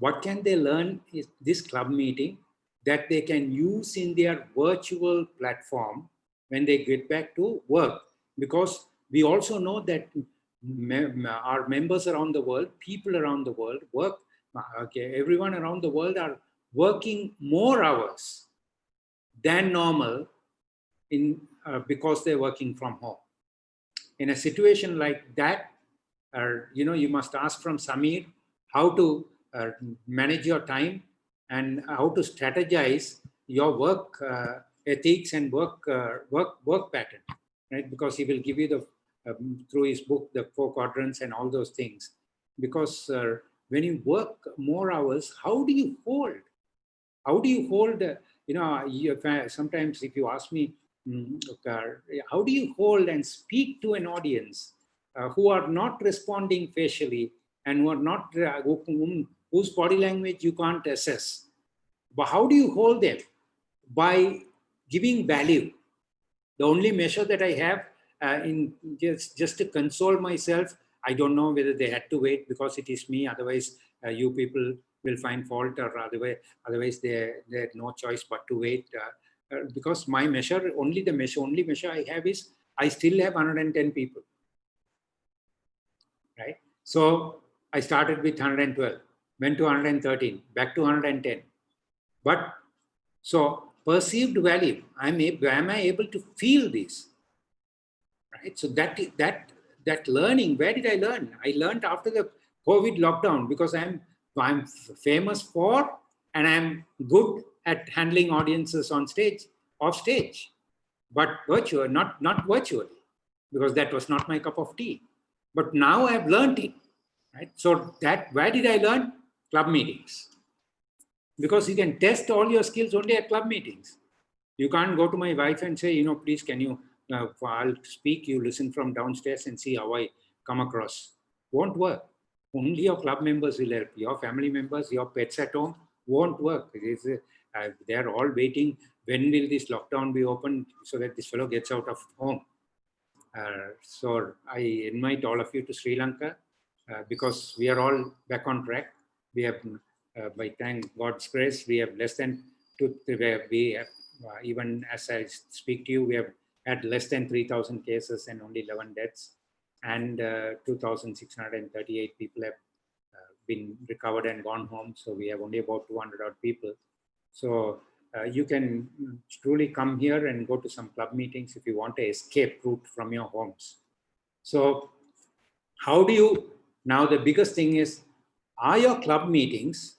What can they learn is this club meeting that they can use in their virtual platform when they get back to work. Because we also know that our members around the world, people around the world work, everyone around the world are working more hours than normal because they're working from home. In a situation like that, you must ask from Samir how to manage your time and how to strategize your work ethics and work pattern, right? Because he will give you the through his book, the 4 quadrants and all those things. Because when you work more hours, how do you hold? How do you hold? Sometimes if you ask me, how do you hold and speak to an audience who are not responding facially and who are not whose body language you can't assess? But how do you hold them? By giving value. The only measure that I have in just to console myself, I don't know whether they had to wait because it is me. Otherwise, you people will find fault, or otherwise they had no choice but to wait. Because my measure, only measure I have is I still have 110 people, right? So I started with 112, went to 113, back to 110. But so perceived value, am I able to feel this? Right? So that learning, where did I learn? I learned after the COVID lockdown, because I'm famous for, and I'm good at handling audiences on stage, off stage, but virtual, not virtually, because that was not my cup of tea. But now I've learned it, right? So where did I learn? Club meetings. Because you can test all your skills only at club meetings. You can't go to my wife and say, please, can you, I'll speak, you listen from downstairs and see how I come across. Won't work. Only your club members will help. Your family members, your pets at home won't work. They're all waiting. When will this lockdown be open so that this fellow gets out of home? So I invite all of you to Sri Lanka because we are all back on track. We have, by thank God's grace, we have less than even as I speak to you, we have had less than 3,000 cases and only 11 deaths, and 2,638 people have been recovered and gone home. So we have only about 200 odd people. So you can truly come here and go to some club meetings if you want to escape route from your homes. So how do you, now the biggest thing is, are your club meetings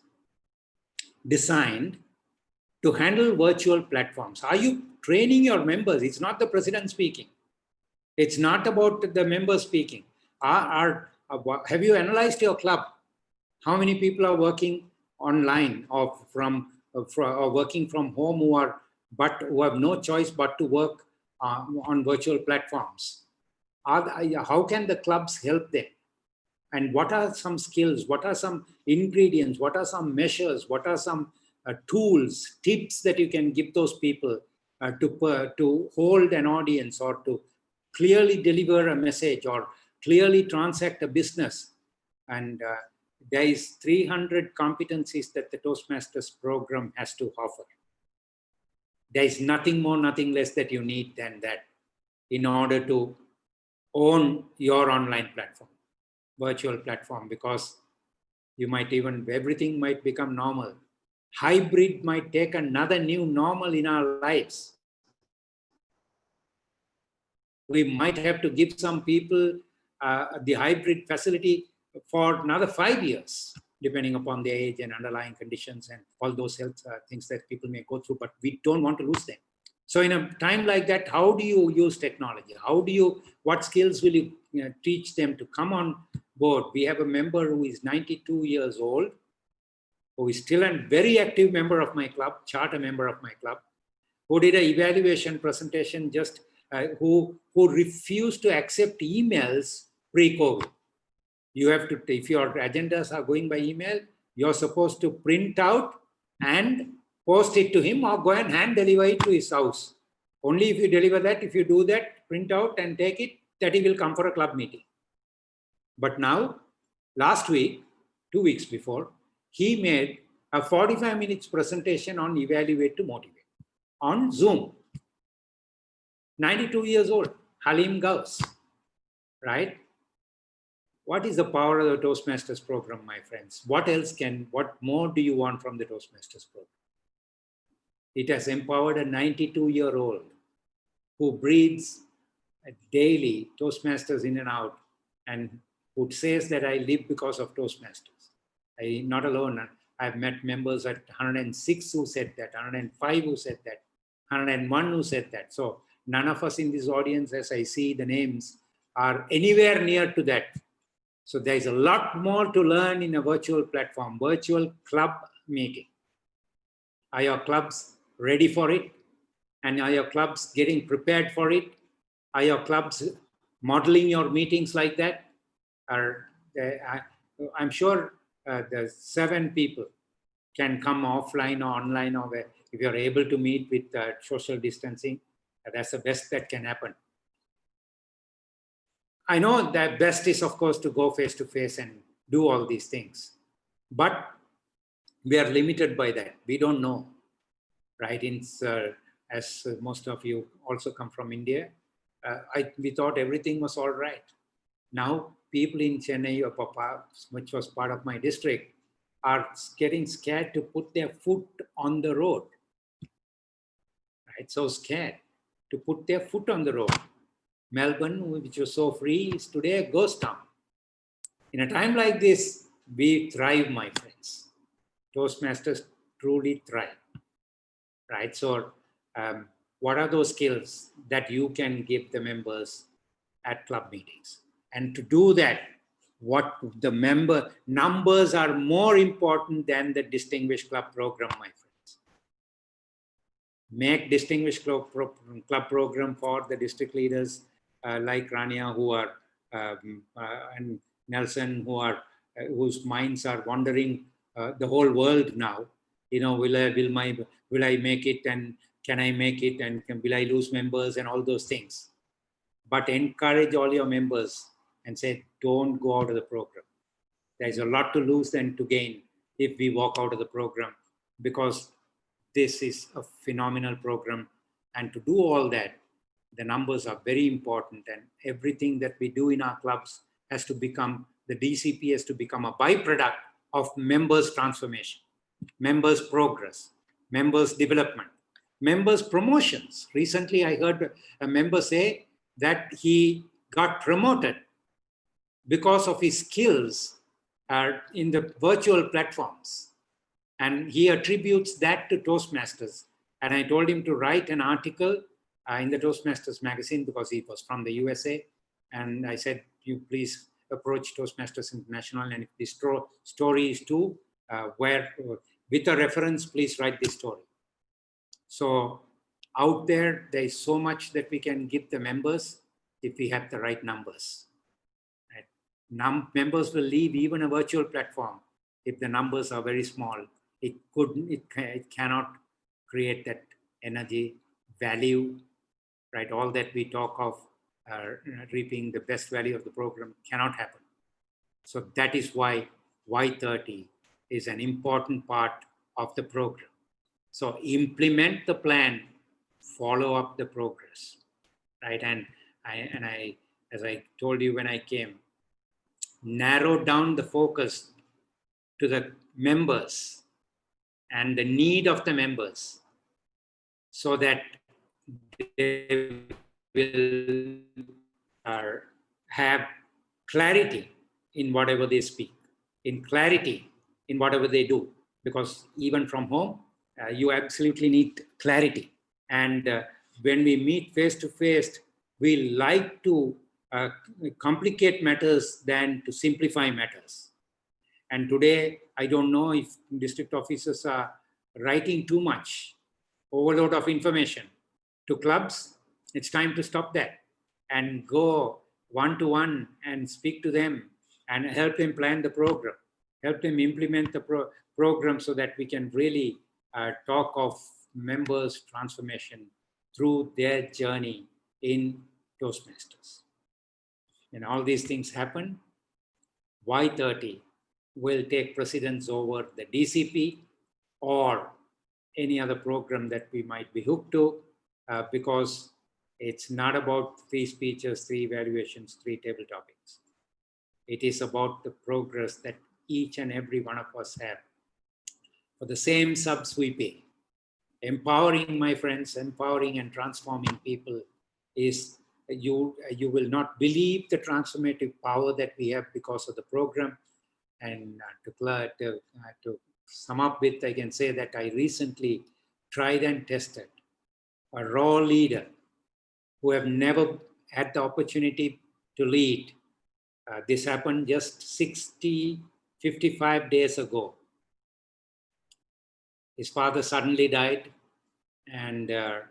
designed to handle virtual platforms? Are you training your members? It's not the president speaking. It's not about the members speaking. Have you analyzed your club? How many people are working online or working from home who have no choice but to work on virtual platforms? How can the clubs help them? And what are some skills? What are some ingredients? What are some measures? What are some tools, tips that you can give those people to hold an audience or to clearly deliver a message or clearly transact a business? And there is 300 competencies that the Toastmasters program has to offer. There is nothing more, nothing less that you need than that in order to own your online platform, virtual platform, because you might even, everything might become normal. Hybrid might take another new normal in our lives. We might have to give some people the hybrid facility for another 5 years, depending upon their age and underlying conditions and all those health things that people may go through, but we don't want to lose them. So in a time like that, how do you use technology? What skills will you, teach them to come on board? We have a member who is 92 years old, who is still a very active member of my club, charter member of my club, who did an evaluation presentation just, who refused to accept emails pre-COVID. You have to, if your agendas are going by email, you're supposed to print out and post it to him or go and hand deliver it to his house. Only if you deliver that, if you do that, print out and take it, that he will come for a club meeting. But now, last week, 2 weeks before, he made a 45 minutes presentation on Evaluate to Motivate on Zoom. 92 years old, Halim Gauss, right? What is the power of the Toastmasters program, my friends? What more do you want from the Toastmasters program? It has empowered a 92-year-old who breathes daily Toastmasters in and out, and who says that I live because of Toastmasters. I'm not alone. I've met members at 106 who said that, 105 who said that, 101 who said that. So none of us in this audience, as I see the names, are anywhere near to that. So there's a lot more to learn in a virtual platform, virtual club meeting. Are your clubs ready for it? And are your clubs getting prepared for it? Are your clubs modeling your meetings like that? I'm sure the 7 people can come offline or online, or if you're able to meet with social distancing, that's the best that can happen. I know that best is, of course, to go face to face and do all these things, but we are limited by that. We don't know, right? As most of you also come from India, we thought everything was all right. Now, people in Chennai, which was part of my district, are getting scared to put their foot on the road, right? So scared to put their foot on the road. Melbourne, which was so free, is today a ghost town. In a time like this, we thrive, my friends. Toastmasters truly thrive, right? So what are those skills that you can give the members at club meetings? And to do that, what the numbers are more important than the Distinguished Club program, my friends. Make Distinguished Club program for the district leaders like Rania, who are and Nelson, whose minds are wandering the whole world now. You know, will I make it, and can I make it, and will I lose members, and all those things. But encourage all your members and say, don't go out of the program. There's a lot to lose and to gain if we walk out of the program, because this is a phenomenal program. And to do all that, the numbers are very important, and everything that we do in our clubs has to become, the DCP has to become a byproduct of members' transformation, members' progress, members' development, members' promotions. Recently, I heard a member say that he got promoted because of his skills in the virtual platforms. And he attributes that to Toastmasters. And I told him to write an article in the Toastmasters magazine, because he was from the USA. And I said, you please approach Toastmasters International, and if this story is true, with a reference, please write this story. So out there is so much that we can give the members if we have the right numbers. Right? members will leave even a virtual platform if the numbers are very small. It cannot create that energy, value, right? All that we talk of reaping the best value of the program cannot happen. So that is why Y30 is an important part of the program. So implement the plan, follow up the progress, right? And I, as I told you when I came, narrow down the focus to the members and the need of the members so that they will have clarity in whatever they speak, in clarity in whatever they do, because even from home, you absolutely need clarity. And when we meet face to face, we like to complicate matters than to simplify matters. And today, I don't know if district officers are writing too much, overload of information to clubs. It's time to stop that and go one-to-one and speak to them and help them plan the program, help them implement the program so that we can really talk of members' transformation through their journey in Toastmasters. And all these things happen, Y30 will take precedence over the DCP or any other program that we might be hooked to, because it's not about 3 speeches, 3 evaluations, 3 table topics. It is about the progress that each and every one of us have for the same subs we pay. Empowering, my friends, empowering and transforming people is, you will not believe the transformative power that we have because of the program. And to sum up with, I can say that I recently tried and tested a raw leader who have never had the opportunity to lead. This happened just 55 days ago. His father suddenly died, and the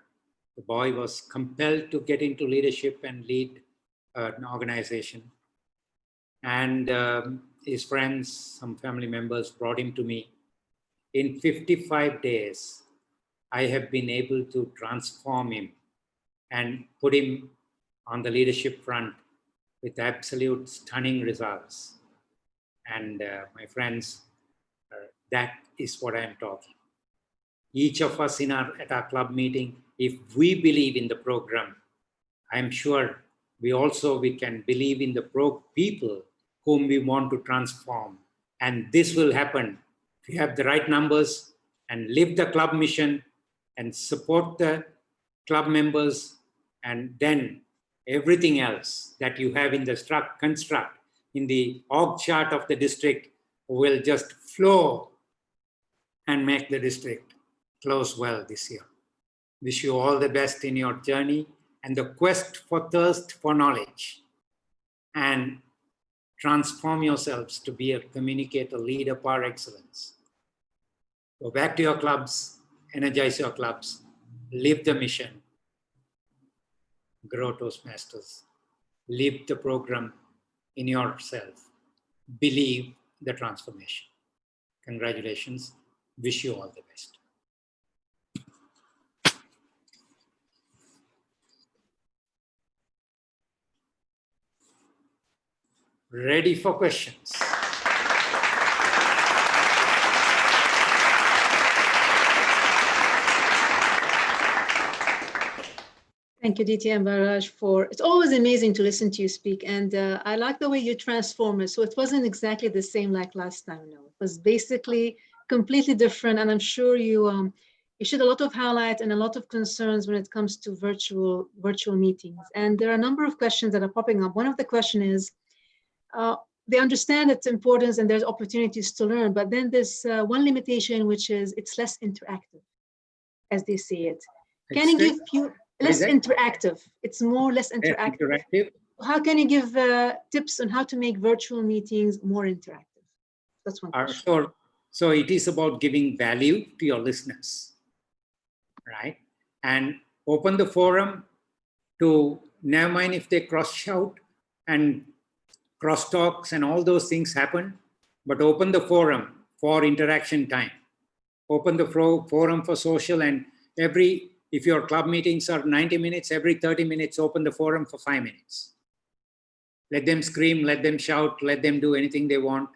boy was compelled to get into leadership and lead an organization. And his friends, some family members brought him to me. In 55 days, I have been able to transform him and put him on the leadership front with absolute stunning results. And my friends, that is what I'm talking. Each of us at our club meeting, if we believe in the program, I'm sure we can believe in the people whom we want to transform. And this will happen if you have the right numbers and live the club mission and support the club members, and then everything else that you have in the construct in the org chart of the district will just flow and make the district close well this year. Wish you all the best in your journey and the thirst for knowledge, and transform yourselves to be a communicator, leader par excellence. Go back to your clubs, energize your clubs, live the mission, grow Toastmasters, live the program in yourself, believe the transformation. Congratulations, wish you all the best. Ready for questions? Thank you, DT and Baraj, it's always amazing to listen to you speak. And I like the way you transform it. So it wasn't exactly the same like last time. No, it was basically completely different. And I'm sure you shared a lot of highlights and a lot of concerns when it comes to virtual meetings. And there are a number of questions that are popping up. One of the questions is, they understand its importance and there's opportunities to learn, but then there's one limitation, which is it's less interactive, as they see it. Can you give you less interactive? It's less interactive. How can you give tips on how to make virtual meetings more interactive? That's one question. So it is about giving value to your listeners, right? And open the forum to, never mind if they cross shout, and crosstalks and all those things happen, but open the forum for interaction time. Open the forum for social, and if your club meetings are 90 minutes, every 30 minutes, open the forum for 5 minutes. Let them scream, let them shout, let them do anything they want.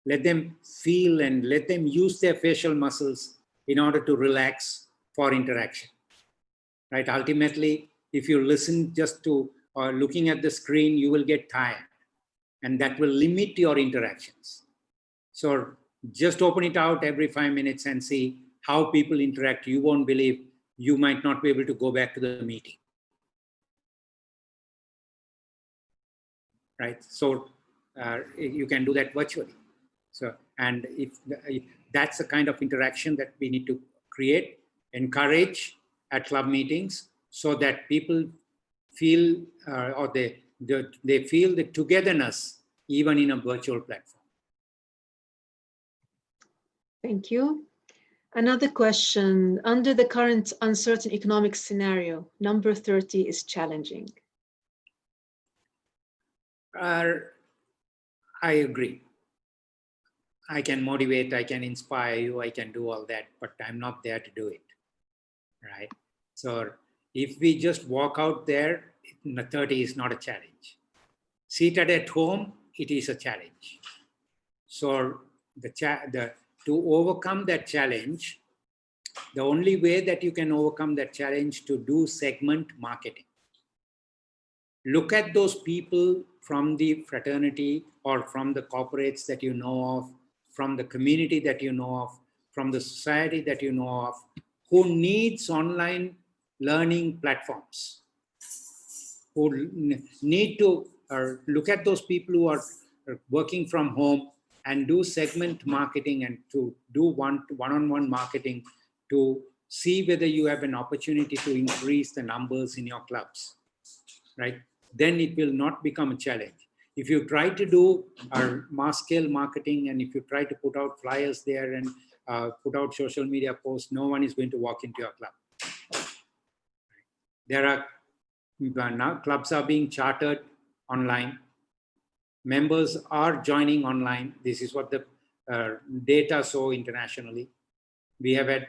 Let them feel and let them use their facial muscles in order to relax for interaction. Right? Ultimately, if you listen just to looking at the screen, you will get tired, and that will limit your interactions. So just open it out every 5 minutes and see how people interact. You won't believe you might not be able to go back to the meeting. Right? So you can do that virtually. So, and if that's the kind of interaction that we need to create, encourage at club meetings, so that people feel or they feel the togetherness even in a virtual platform. Thank you. Another question. Under the current uncertain economic scenario, number 30 is challenging. I agree. I can motivate, I can inspire you, I can do all that, but I'm not there to do it, right? So if we just walk out there, 30 is not a challenge. Seated at home, it is a challenge. So to overcome that challenge, the only way that you can overcome that challenge to do segment marketing. Look at those people from the fraternity or from the corporates that you know of, from the community that you know of, from the society that you know of, who needs online learning platforms, who need to look at those people who are working from home and do segment marketing and to do one-on-one marketing to see whether you have an opportunity to increase the numbers in your clubs, right? Then it will not become a challenge. If you try to do mass scale marketing and if you try to put out flyers there and put out social media posts, no one is going to walk into your club. There are now clubs are being chartered online. Members are joining online. This is what the data show internationally. We have had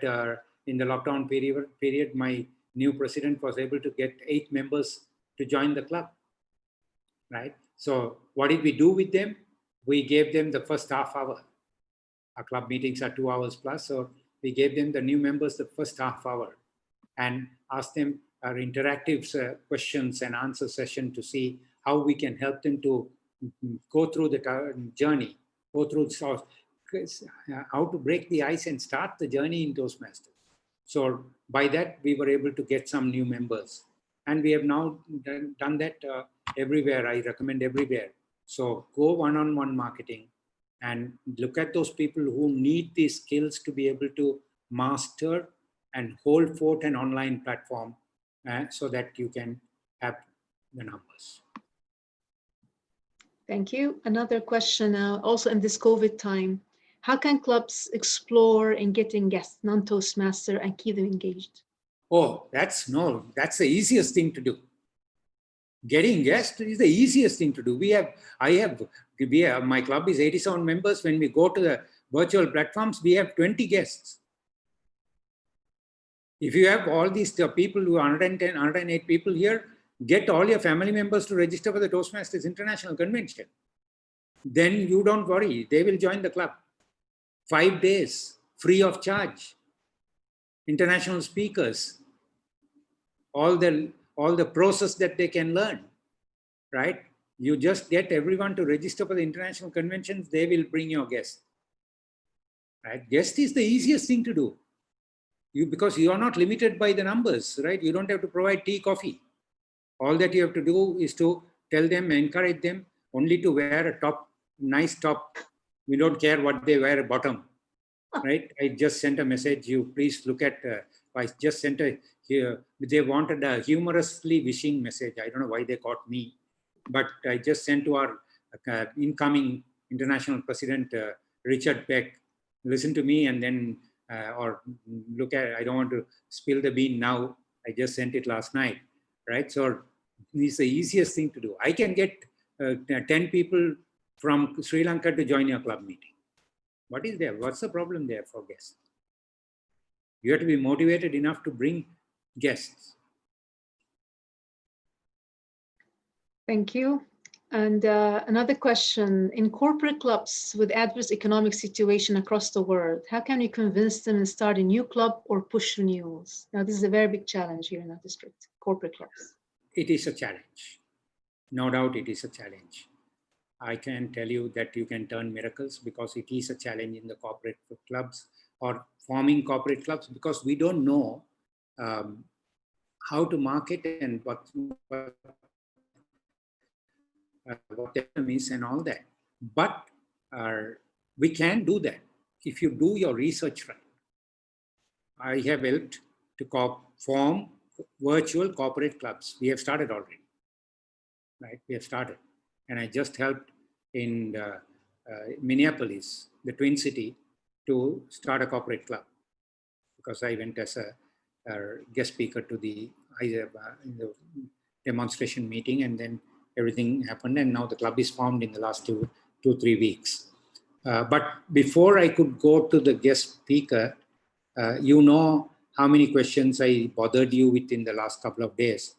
in the lockdown period, my new president was able to get 8 members to join the club, right? So what did we do with them? We gave them the first half hour. Our club meetings are 2 hours plus. So we gave them, the new members, the first half hour and asked them our interactive questions and answer session to see how we can help them to go through the journey, go through how to break the ice and start the journey in Toastmasters. So by that, we were able to get some new members. And we have now done that everywhere. I recommend everywhere. So go one-on-one marketing and look at those people who need these skills to be able to master and hold forth an online platform so that you can have the numbers. Thank you. Another question also in this COVID time. How can clubs explore and getting guests, non-Toastmaster, and keep them engaged? Oh, that's the easiest thing to do. Getting guests is the easiest thing to do. My club is 87 members. When we go to the virtual platforms, we have 20 guests. If you have all these people who are 110, 108 people here, get all your family members to register for the Toastmasters International Convention. Then you don't worry, they will join the club. 5 days, free of charge. International speakers, all the process that they can learn, right? You just get everyone to register for the international conventions, they will bring your guest. Right? Guest is the easiest thing to do. Because you are not limited by the numbers, right? You don't have to provide tea, coffee. All that you have to do is to tell them, encourage them only to wear a top, nice top. We don't care what they wear at bottom, right? I just sent a message. You please look at, I just sent they wanted a humorously wishing message. I don't know why they caught me, but I just sent to our incoming international president, Richard Peck, listen to me and then, or look at, I don't want to spill the bean now. I just sent it last night, right? So it's the easiest thing to do. I can get 10 people from Sri Lanka to join your club meeting? What is there? What's the problem there for guests? You have to be motivated enough to bring guests. Thank you. And another question, in corporate clubs with adverse economic situation across the world, how can you convince them to start a new club or push renewals? Now, this is a very big challenge here in our district, corporate clubs. It is a challenge. No doubt it is a challenge. I can tell you that you can turn miracles because it is a challenge in the corporate clubs or forming corporate clubs because we don't know how to market and what the term is and all that. But we can do that if you do your research right. I have helped to form virtual corporate clubs. We have started already, right? We have started. And I just helped in Minneapolis, the Twin City, to start a corporate club because I went as a guest speaker to the demonstration meeting, and then everything happened, and now the club is formed in the last 2-3 weeks. But before I could go to the guest speaker, you know how many questions I bothered you with in the last couple of days.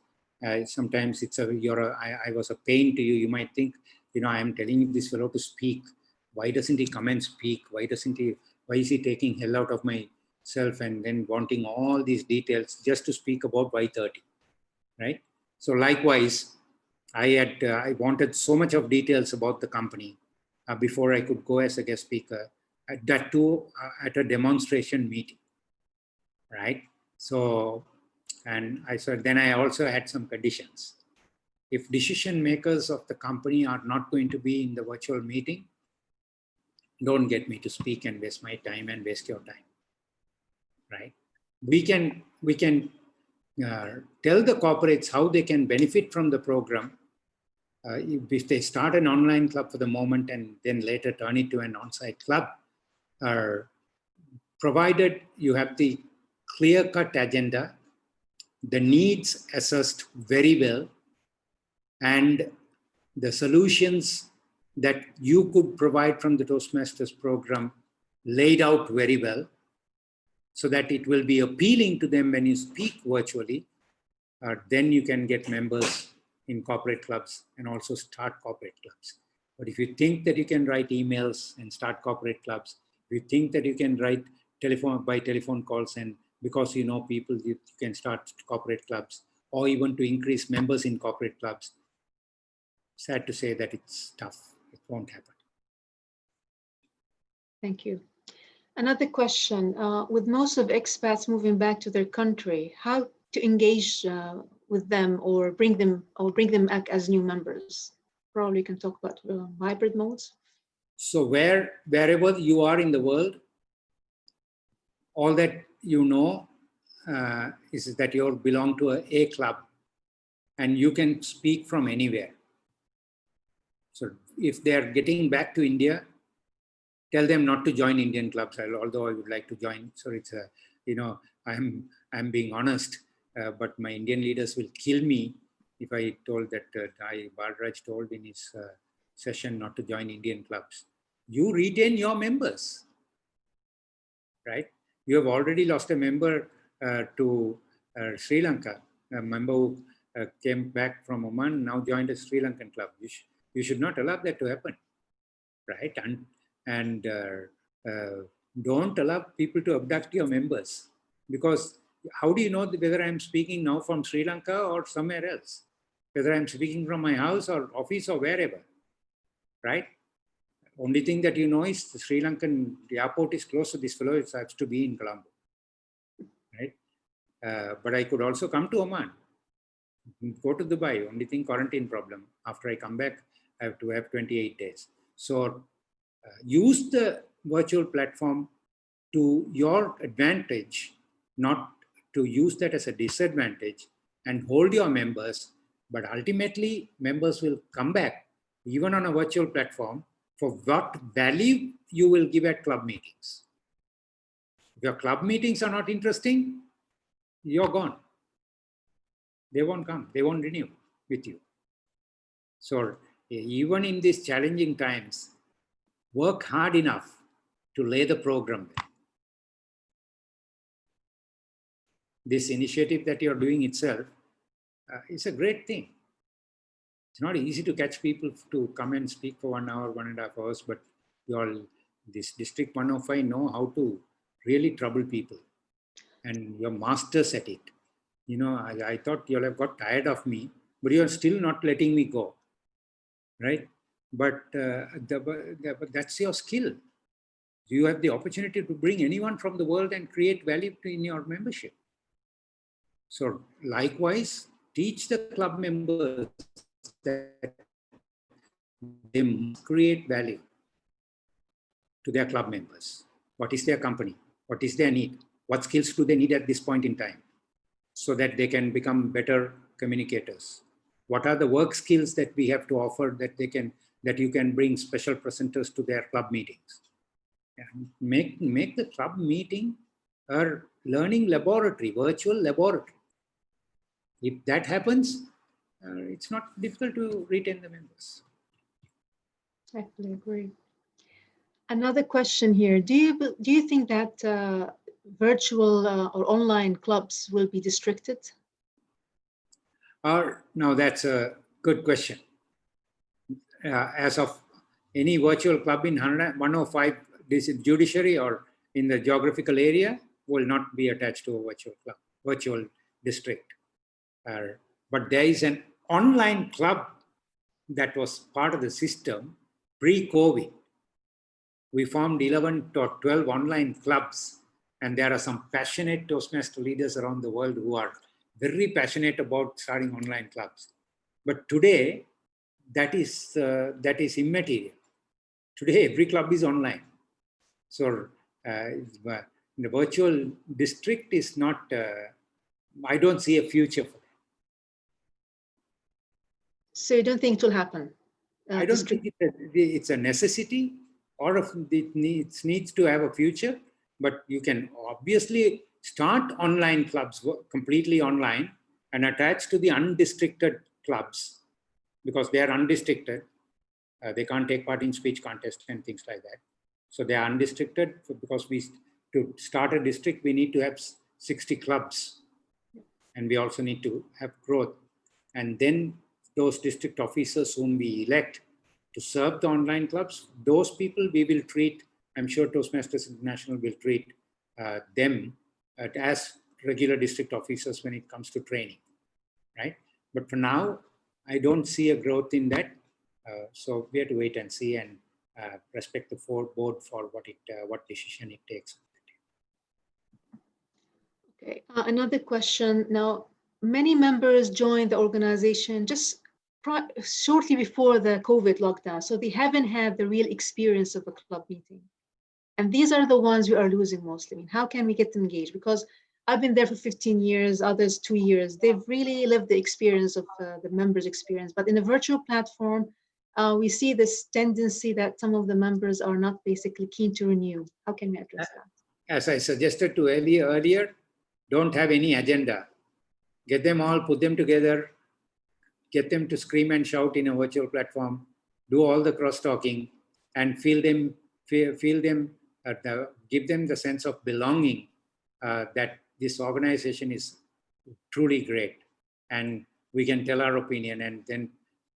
Sometimes I was a pain to you. You might think, I am telling this fellow to speak. Why doesn't he come and speak? Why is he taking hell out of myself and then wanting all these details just to speak about Y30, right? So likewise, I wanted so much of details about the company before I could go as a guest speaker, that too at a demonstration meeting, right? So, and then I also had some conditions. If decision makers of the company are not going to be in the virtual meeting, don't get me to speak and waste my time and waste your time, right? We can tell the corporates how they can benefit from the program if they start an online club for the moment and then later turn it to an on-site club, provided you have the clear-cut agenda, the needs assessed very well, and the solutions that you could provide from the Toastmasters program laid out very well, so that it will be appealing to them when you speak virtually, then you can get members in corporate clubs and also start corporate clubs. But if you think that you can write emails and start corporate clubs, if you think that you can write telephone calls and because you know people, you can start corporate clubs, or even to increase members in corporate clubs, sad to say that it's tough. It won't happen. Thank you. Another question, with most of expats moving back to their country, how to engage with them or bring them back as new members? Probably you can talk about hybrid modes. So wherever you are in the world, all that you know is that you belong to a club and you can speak from anywhere. So if they are getting back to India, tell them not to join Indian clubs, although I would like to join. So it's I'm being honest, but my Indian leaders will kill me if I told that Balraj told in his session not to join Indian clubs. You retain your members, right? You have already lost a member to Sri Lanka, a member who came back from Oman, now joined a Sri Lankan club. You should not allow that to happen, right? And don't allow people to abduct your members, because how do you know whether I'm speaking now from Sri Lanka or somewhere else? Whether I'm speaking from my house or office or wherever, right? Only thing that you know is the Sri Lankan, the airport is close to this fellow, it has to be in Colombo, right? But I could also come to Oman, go to Dubai, only thing quarantine problem. After I come back, I have to have 28 days. So use the virtual platform to your advantage, not to use that as a disadvantage, and hold your members. But ultimately, members will come back, even on a virtual platform, for what value you will give at club meetings. If your club meetings are not interesting, you're gone. They won't come. They won't renew with you. So even in these challenging times, work hard enough to lay the program. This initiative that you're doing itself is a great thing. It's not easy to catch people to come and speak for 1 hour, 1.5 hours, but you all, this District 105 know how to really trouble people, and you're masters at it. You know, I thought you'll have got tired of me, but you're still not letting me go, right? But that's your skill. You have the opportunity to bring anyone from the world and create value in your membership. So likewise, teach the club members that they must create value to their club members. What is their company? What is their need? What skills do they need at this point in time so that they can become better communicators? What are the work skills that we have to offer that you can bring special presenters to their club meetings? And make the club meeting a learning laboratory, virtual laboratory. If that happens, it's not difficult to retain the members. I fully agree. Another question here. Do you think that virtual or online clubs will be restricted? No, that's a good question. As of any virtual club in 105 judiciary or in the geographical area will not be attached to a virtual club, virtual district. But there is an online club that was part of the system pre-COVID. We formed 11 or 12 online clubs, and there are some passionate Toastmaster leaders around the world who are very passionate about starting online clubs. But today, that is immaterial. Today, every club is online. So the virtual district is not, I don't see a future for that. So you don't think it will happen? I don't think it's a necessity or it needs to have a future, but you can obviously start online clubs completely online and attach to the undistricted clubs because they are undistricted. They can't take part in speech contests and things like that. So they are undistricted because to start a district, we need to have 60 clubs and we also need to have growth. And then those district officers whom we elect to serve the online clubs, those people we will treat, I'm sure Toastmasters International will treat them as regular district officers when it comes to training, right? But for now, I don't see a growth in that. So we have to wait and see and respect the board for what decision it takes. Okay, another question. Now, many members joined the organization just shortly before the COVID lockdown, so they haven't had the real experience of a club meeting. And these are the ones we are losing mostly. I mean, how can we get them engaged? Because I've been there for 15 years, others 2 years. They've really lived the experience of the members' experience. But in a virtual platform, we see this tendency that some of the members are not basically keen to renew. How can we address that? As I suggested to earlier, don't have any agenda. Get them all, put them together, get them to scream and shout in a virtual platform, do all the cross-talking, and give them the sense of belonging that this organization is truly great. And we can tell our opinion and then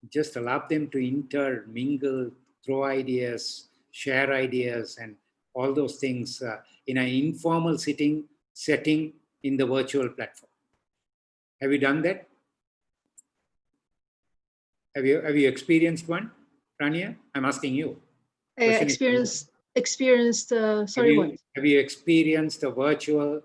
just allow them to intermingle, throw ideas, share ideas, and all those things in an informal setting in the virtual platform. Have you done that? Have you experienced one, Rania? I'm asking you. Sorry, what? Have you experienced a virtual,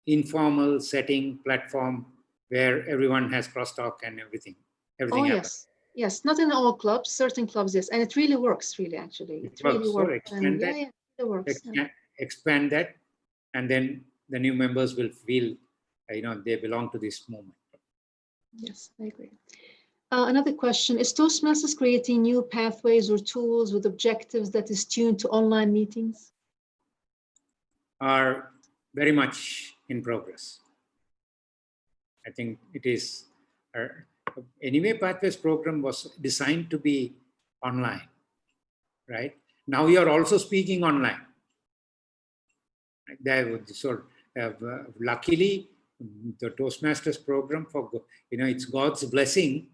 informal setting platform where everyone has crosstalk and everything happens? Yes. Yes, not in all clubs, certain clubs, yes. And it really works, really, actually. It really works. Expand that. Yeah, it works. Expand that, and then the new members will feel, they belong to this movement. Yes, I agree. Another question, is Toastmasters creating new pathways or tools with objectives that is tuned to online meetings? Are very much in progress. I think it is, anyway, Pathways program was designed to be online, right? Now we are also speaking online. So luckily, the Toastmasters program, it's God's blessing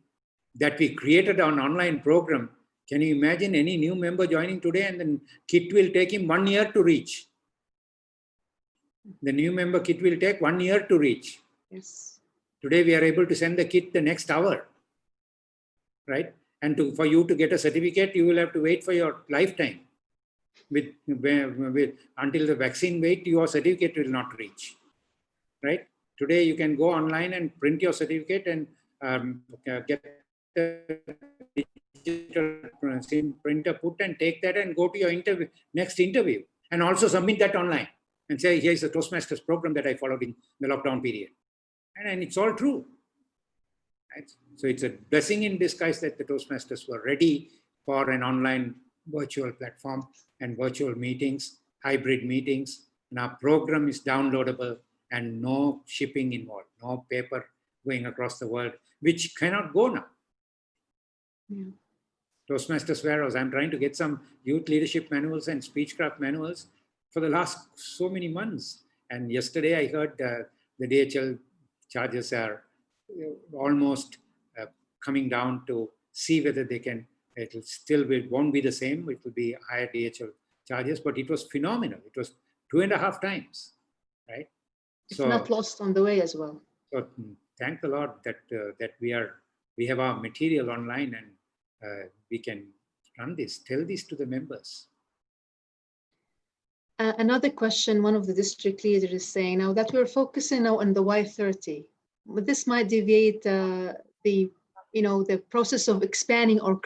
that we created an online program. Can you imagine any new member joining today and then kit will take him 1 year to reach? The new member kit will take 1 year to reach. Yes. Today we are able to send the kit the next hour, right? And for you to get a certificate, you will have to wait for your lifetime. Until the vaccine wait, your certificate will not reach, right? Today you can go online and print your certificate and get the digital printer put and take that and go to your next interview and also submit that online and say, here's the Toastmasters program that I followed in the lockdown period. And it's all true. Right? So it's a blessing in disguise that the Toastmasters were ready for an online virtual platform and virtual meetings, hybrid meetings. And our program is downloadable and no shipping involved, no paper going across the world, which cannot go now. Yeah. Toastmasters Warehouse, I'm trying to get some youth leadership manuals and speechcraft manuals for the last so many months. And yesterday I heard the DHL charges are almost coming down to see whether they can, it won't be the same, it will be higher DHL charges, but it was phenomenal. It was 2.5 times, right? It's not lost on the way as well. So thank the Lord that we have our material online and we can run this, tell this to the members. Another question, one of the district leaders is saying now that we're focusing now on the Y30, but this might deviate the process of expanding or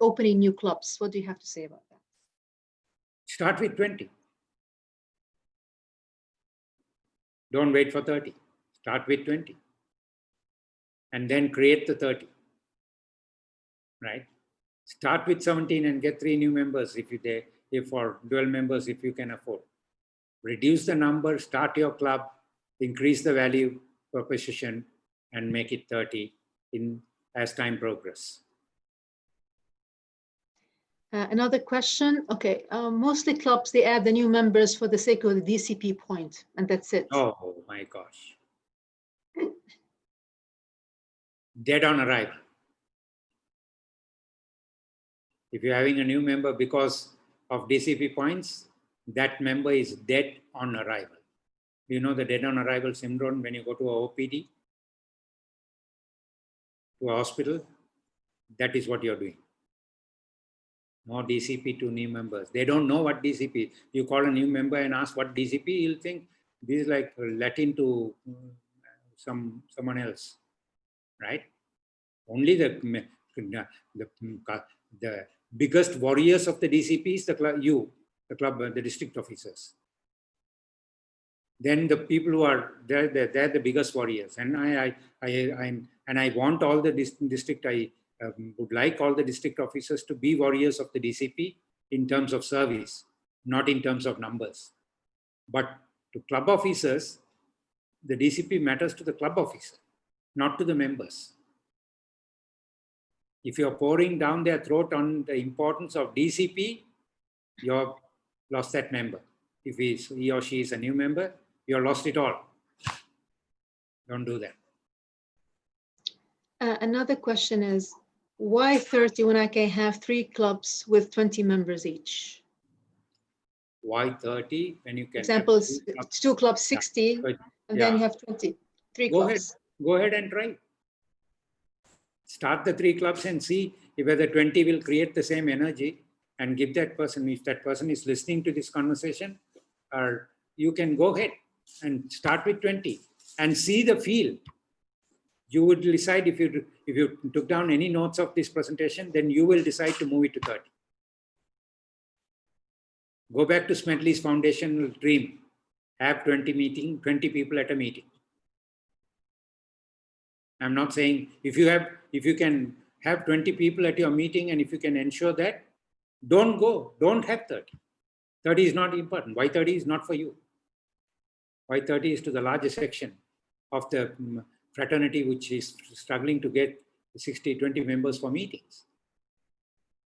opening new clubs. What do you have to say about that? Start with 20. Don't wait for 30. Start with 20. And then create the 30. Right? Start with 17 and get 3 new members if for dual members, if you can afford. Reduce the number, start your club, increase the value proposition, and make it 30 as time progress. Another question. Okay, mostly clubs, they add the new members for the sake of the DCP point, and that's it. Oh my gosh. Dead on arrival. If you're having a new member because of DCP points, that member is dead on arrival. You know the dead on arrival syndrome when you go to a OPD, to a hospital? That is what you're doing. No DCP to new members. They don't know what DCP is. You call a new member and ask what DCP, he'll think this is like Latin to someone else, right? Only the biggest warriors of the DCP is the club, the district officers. Then the people who are they're the biggest warriors. And I want all the district. I would like all the district officers to be warriors of the DCP in terms of service, not in terms of numbers. But to club officers, the DCP matters to the club officer, not to the members. If you're pouring down their throat on the importance of DCP, you've lost that member. If he or she is a new member, you've lost it all. Don't do that. Another question is, why 30 when I can have 3 clubs with 20 members each? Why 30 when you can? Example, 2 clubs 60, and then you have 20, 3 clubs. Go ahead and try. Start the 3 clubs and see whether 20 will create the same energy and give that person, if that person is listening to this conversation, or you can go ahead and start with 20 and see the feel. You would decide if you took down any notes of this presentation, then you will decide to move it to 30. Go back to Smedley's foundational dream. Have 20 people at a meeting. I'm not saying if you can have 20 people at your meeting and if you can ensure that, don't have 30. 30 is not important. Why 30 is not for you. Why 30 is to the larger section of the fraternity which is struggling to get 20 members for meetings.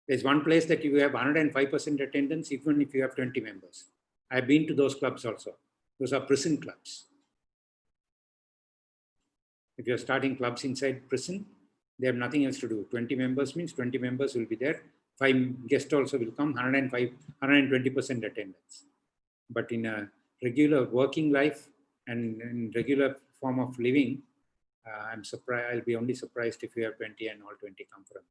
There's one place that you have 105% attendance, even if you have 20 members. I've been to those clubs also. Those are prison clubs. If you're starting clubs inside prison, they have nothing else to do. 20 members means 20 members will be there. 5 guests also will come, 120% attendance. But in a regular working life and in regular form of living, I'm surprised. I'll be only surprised if you have 20 and all 20 come from it.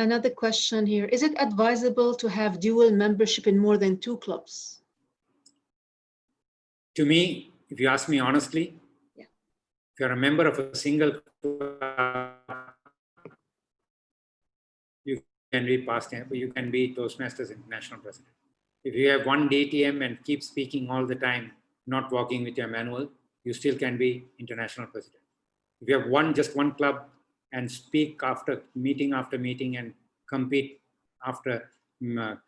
Another question here. Is it advisable to have dual membership in more than 2 clubs? To me, if you ask me honestly, yeah. If you're a member of a single club, you can be past, you can be Toastmasters International President. If you have one DTM and keep speaking all the time, not walking with your manual, you still can be International President. If you have just one club and speak after meeting and compete after, Dhananjay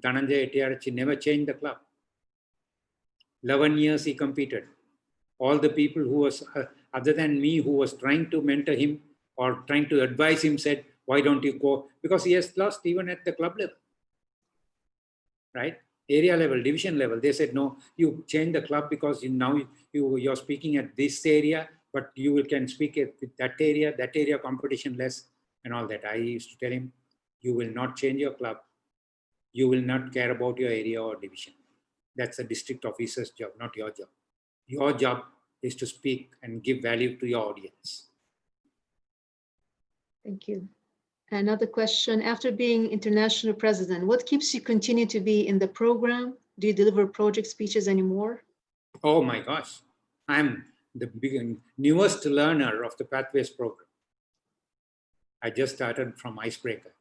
Etiarachi never changed the club. 11 years he competed. All the people who was, other than me, who was trying to mentor him or trying to advise him said, why don't you go? Because he has lost even at the club level, right? Area level, division level. They said, no, you change the club because you're speaking at this area, but you can speak at that area competition less and all that. I used to tell him, you will not change your club. You will not care about your area or division. That's a district officer's job, not your job. Your job is to speak and give value to your audience. Thank you. Another question. After being international president, what keeps you continue to be in the program? Do you deliver project speeches anymore? Oh my gosh. I'm the newest learner of the Pathways program. I just started from Icebreaker.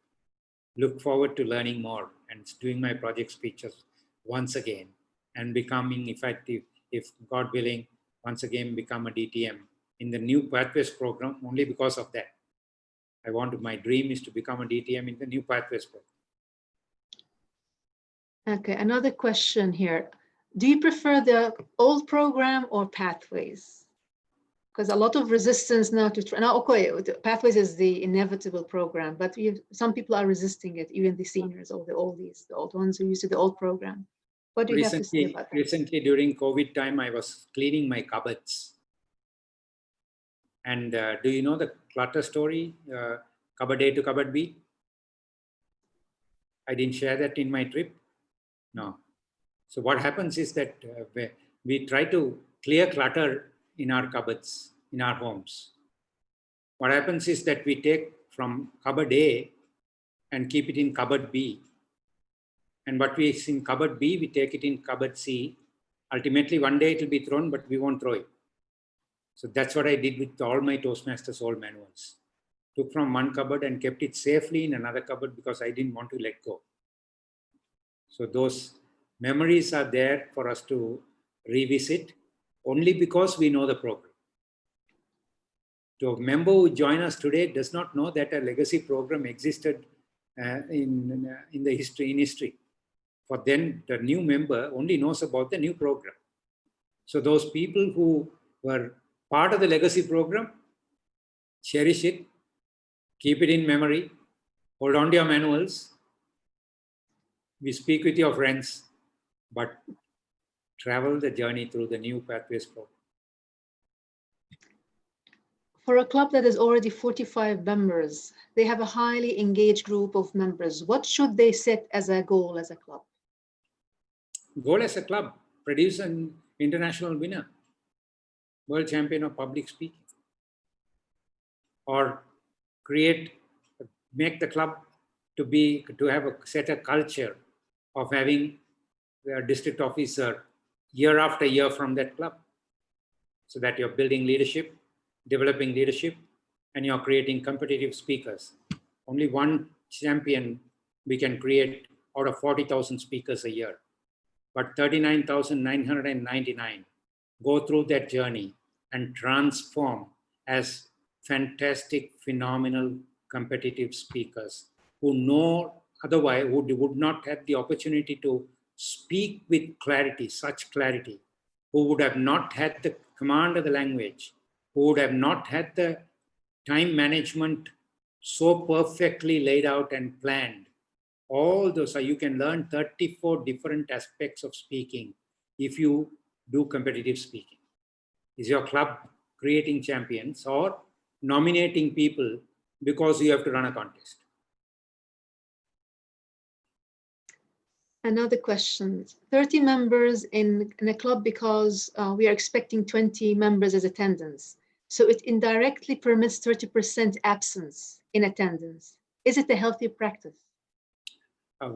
Look forward to learning more and doing my project speeches once again and becoming effective, if God willing, once again become a DTM in the new Pathways program only because of that. My dream is to become a DTM in the new Pathways program. Okay, another question here. Do you prefer the old program or Pathways? Because a lot of resistance now to now, okay, Pathways is the inevitable program, but some people are resisting it, even the seniors or the oldies, the old ones who used to the old program. What do you have to say about that? Recently, during COVID time, I was cleaning my cupboards. And do you know the clutter story, cupboard A to cupboard B? I didn't share that in my trip. No. So what happens is that we try to clear clutter in our cupboards, in our homes. What happens is that we take from cupboard A and keep it in cupboard B. And what we is in cupboard B, we take it in cupboard C. Ultimately, one day it will be thrown, but we won't throw it. So that's what I did with all my Toastmasters old manuals. Took from one cupboard and kept it safely in another cupboard because I didn't want to let go. So those memories are there for us to revisit only because we know the program. To a member who join us today does not know that a legacy program existed in history. For then, the new member only knows about the new program. So those people who were part of the legacy program, cherish it, keep it in memory, hold on to your manuals. We speak with your friends, but travel the journey through the new Pathways program. For a club that is already 45 members, they have a highly engaged group of members. What should they set as a goal as a club? Goal as a club, produce an international winner, world champion of public speaking, or make the club to set a culture of having a district officer year after year from that club, so that you're building leadership, developing leadership, and you're creating competitive speakers. Only one champion we can create out of 40,000 speakers a year. But 39,999 go through that journey and transform as fantastic, phenomenal, competitive speakers who would not have the opportunity to speak with clarity, such clarity, who would have not had the command of the language, who would have not had the time management so perfectly laid out and planned. All those, you can learn 34 different aspects of speaking if you do competitive speaking. Is your club creating champions or nominating people because you have to run a contest? Another question, 30 members in a club because we are expecting 20 members as attendance. So it indirectly permits 30% absence in attendance. Is it a healthy practice? If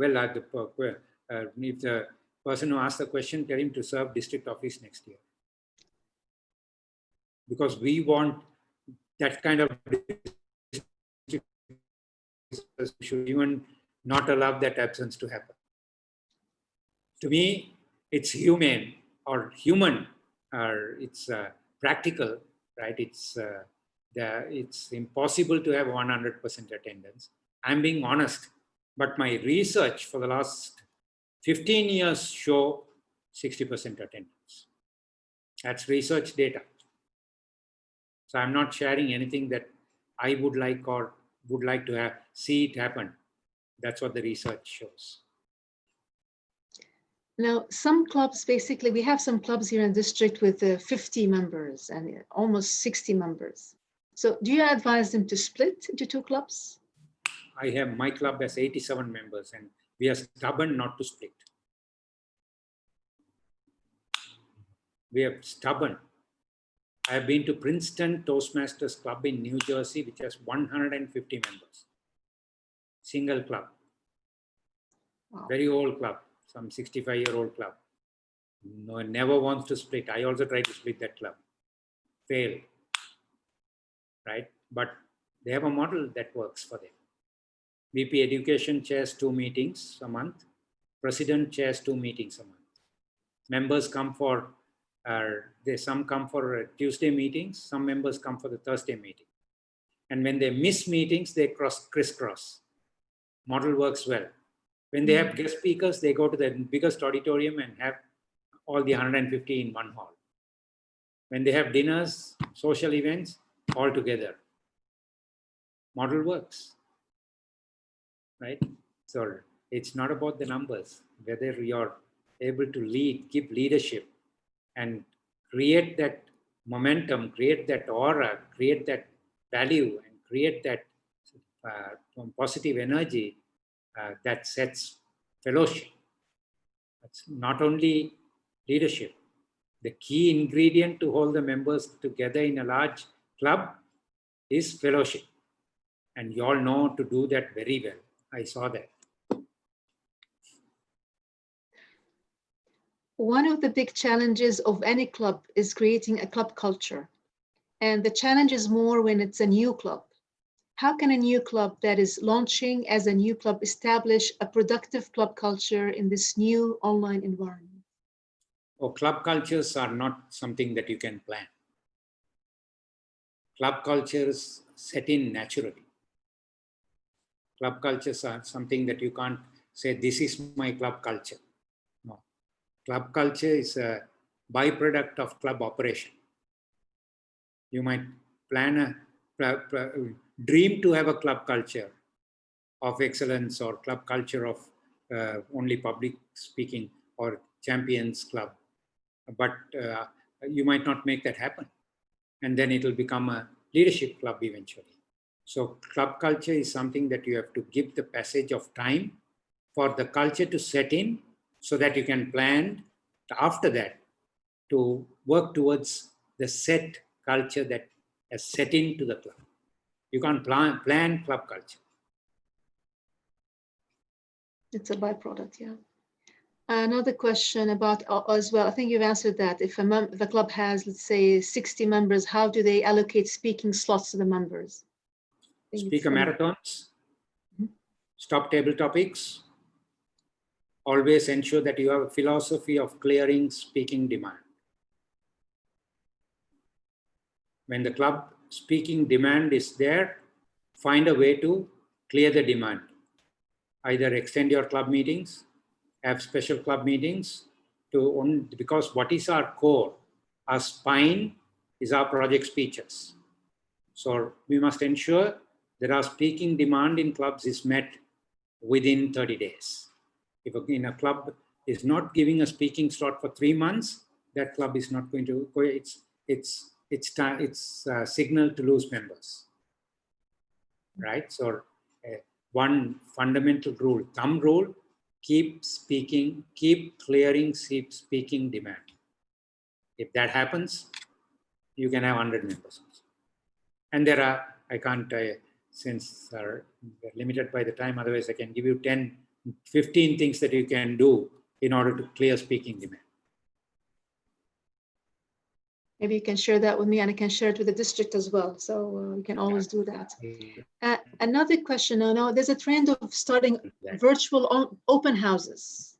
the person who asked the question, tell him to serve district office next year. Because we want that kind of, should even not allow that absence to happen. To me, it's humane or human, or it's practical, right? It's impossible to have 100% attendance. I'm being honest, but my research for the last 15 years show 60% attendance. That's research data. So I'm not sharing anything that I would like or would like to see it happen. That's what the research shows. Now, some clubs, basically, we have some clubs here in the district with 50 members and almost 60 members. So do you advise them to split into 2 clubs? My club has 87 members and we are stubborn not to split. We are stubborn. I have been to Princeton Toastmasters Club in New Jersey, which has 150 members. Single club. Wow. Very old club, some 65-year-old club. No, never wants to split. I also tried to split that club. Failed. Right? But they have a model that works for them. VP Education chairs 2 meetings a month. President chairs 2 meetings a month. Members come for, some come for Tuesday meetings, some members come for the Thursday meeting. And when they miss meetings, they crisscross. Model works well. When they have guest speakers, they go to the biggest auditorium and have all the 150 in one hall. When they have dinners, social events, all together. Model works, right? So it's not about the numbers, whether you're able to lead, give leadership and create that momentum, create that aura, create that value and create that positive energy that sets fellowship. That's not only leadership. The key ingredient to hold the members together in a large club is fellowship. And you all know to do that very well. I saw that. One of the big challenges of any club is creating a club culture. And the challenge is more when it's a new club. How can a new club that is launching as a new club establish a productive club culture in this new online environment? Oh, club cultures are not something that you can plan. Club cultures set in naturally. Club cultures are something that you can't say, this is my club culture. No. Club culture is a byproduct of club operation. You might plan dream to have a club culture of excellence or club culture of only public speaking or champions club. But you might not make that happen. And then it will become a leadership club eventually. So club culture is something that you have to give the passage of time for the culture to set in so that you can plan after that to work towards the set culture that has set into the club. You can't plan club culture. It's a byproduct, yeah. Another question about as well, I think you've answered that. If the club has, let's say, 60 members, how do they allocate speaking slots to the members? Speaker marathons, stop table topics, always ensure that you have a philosophy of clearing speaking demand. When the club speaking demand is there, find a way to clear the demand. Either extend your club meetings, have special club meetings because what is our core? Our spine is our project speeches. So we must ensure that our speaking demand in clubs is met within 30 days. If a club is not giving a speaking slot for 3 months, that club is not going to go. It's signal to lose members, right? So one fundamental rule, thumb rule: keep speaking, keep clearing speaking demand. If that happens, you can have 100 members. And there are, I can't, since we're limited by the time, otherwise I can give you 10, 15 things that you can do in order to clear speaking demand. Maybe you can share that with me, and I can share it with the district as well. So you can always do that. Another question, now there's a trend of starting virtual open houses.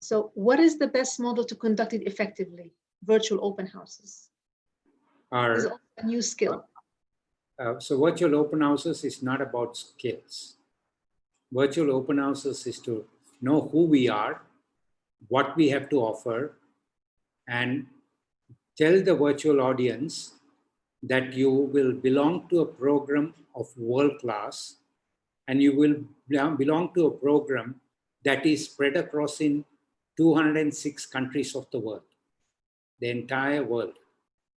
So what is the best model to conduct it effectively? Virtual open houses. Is a new skill. So virtual open houses is not about skills. Virtual open houses is to know who we are, what we have to offer, and tell the virtual audience that you will belong to a program of world class, and you will belong to a program that is spread across in 206 countries of the world, the entire world.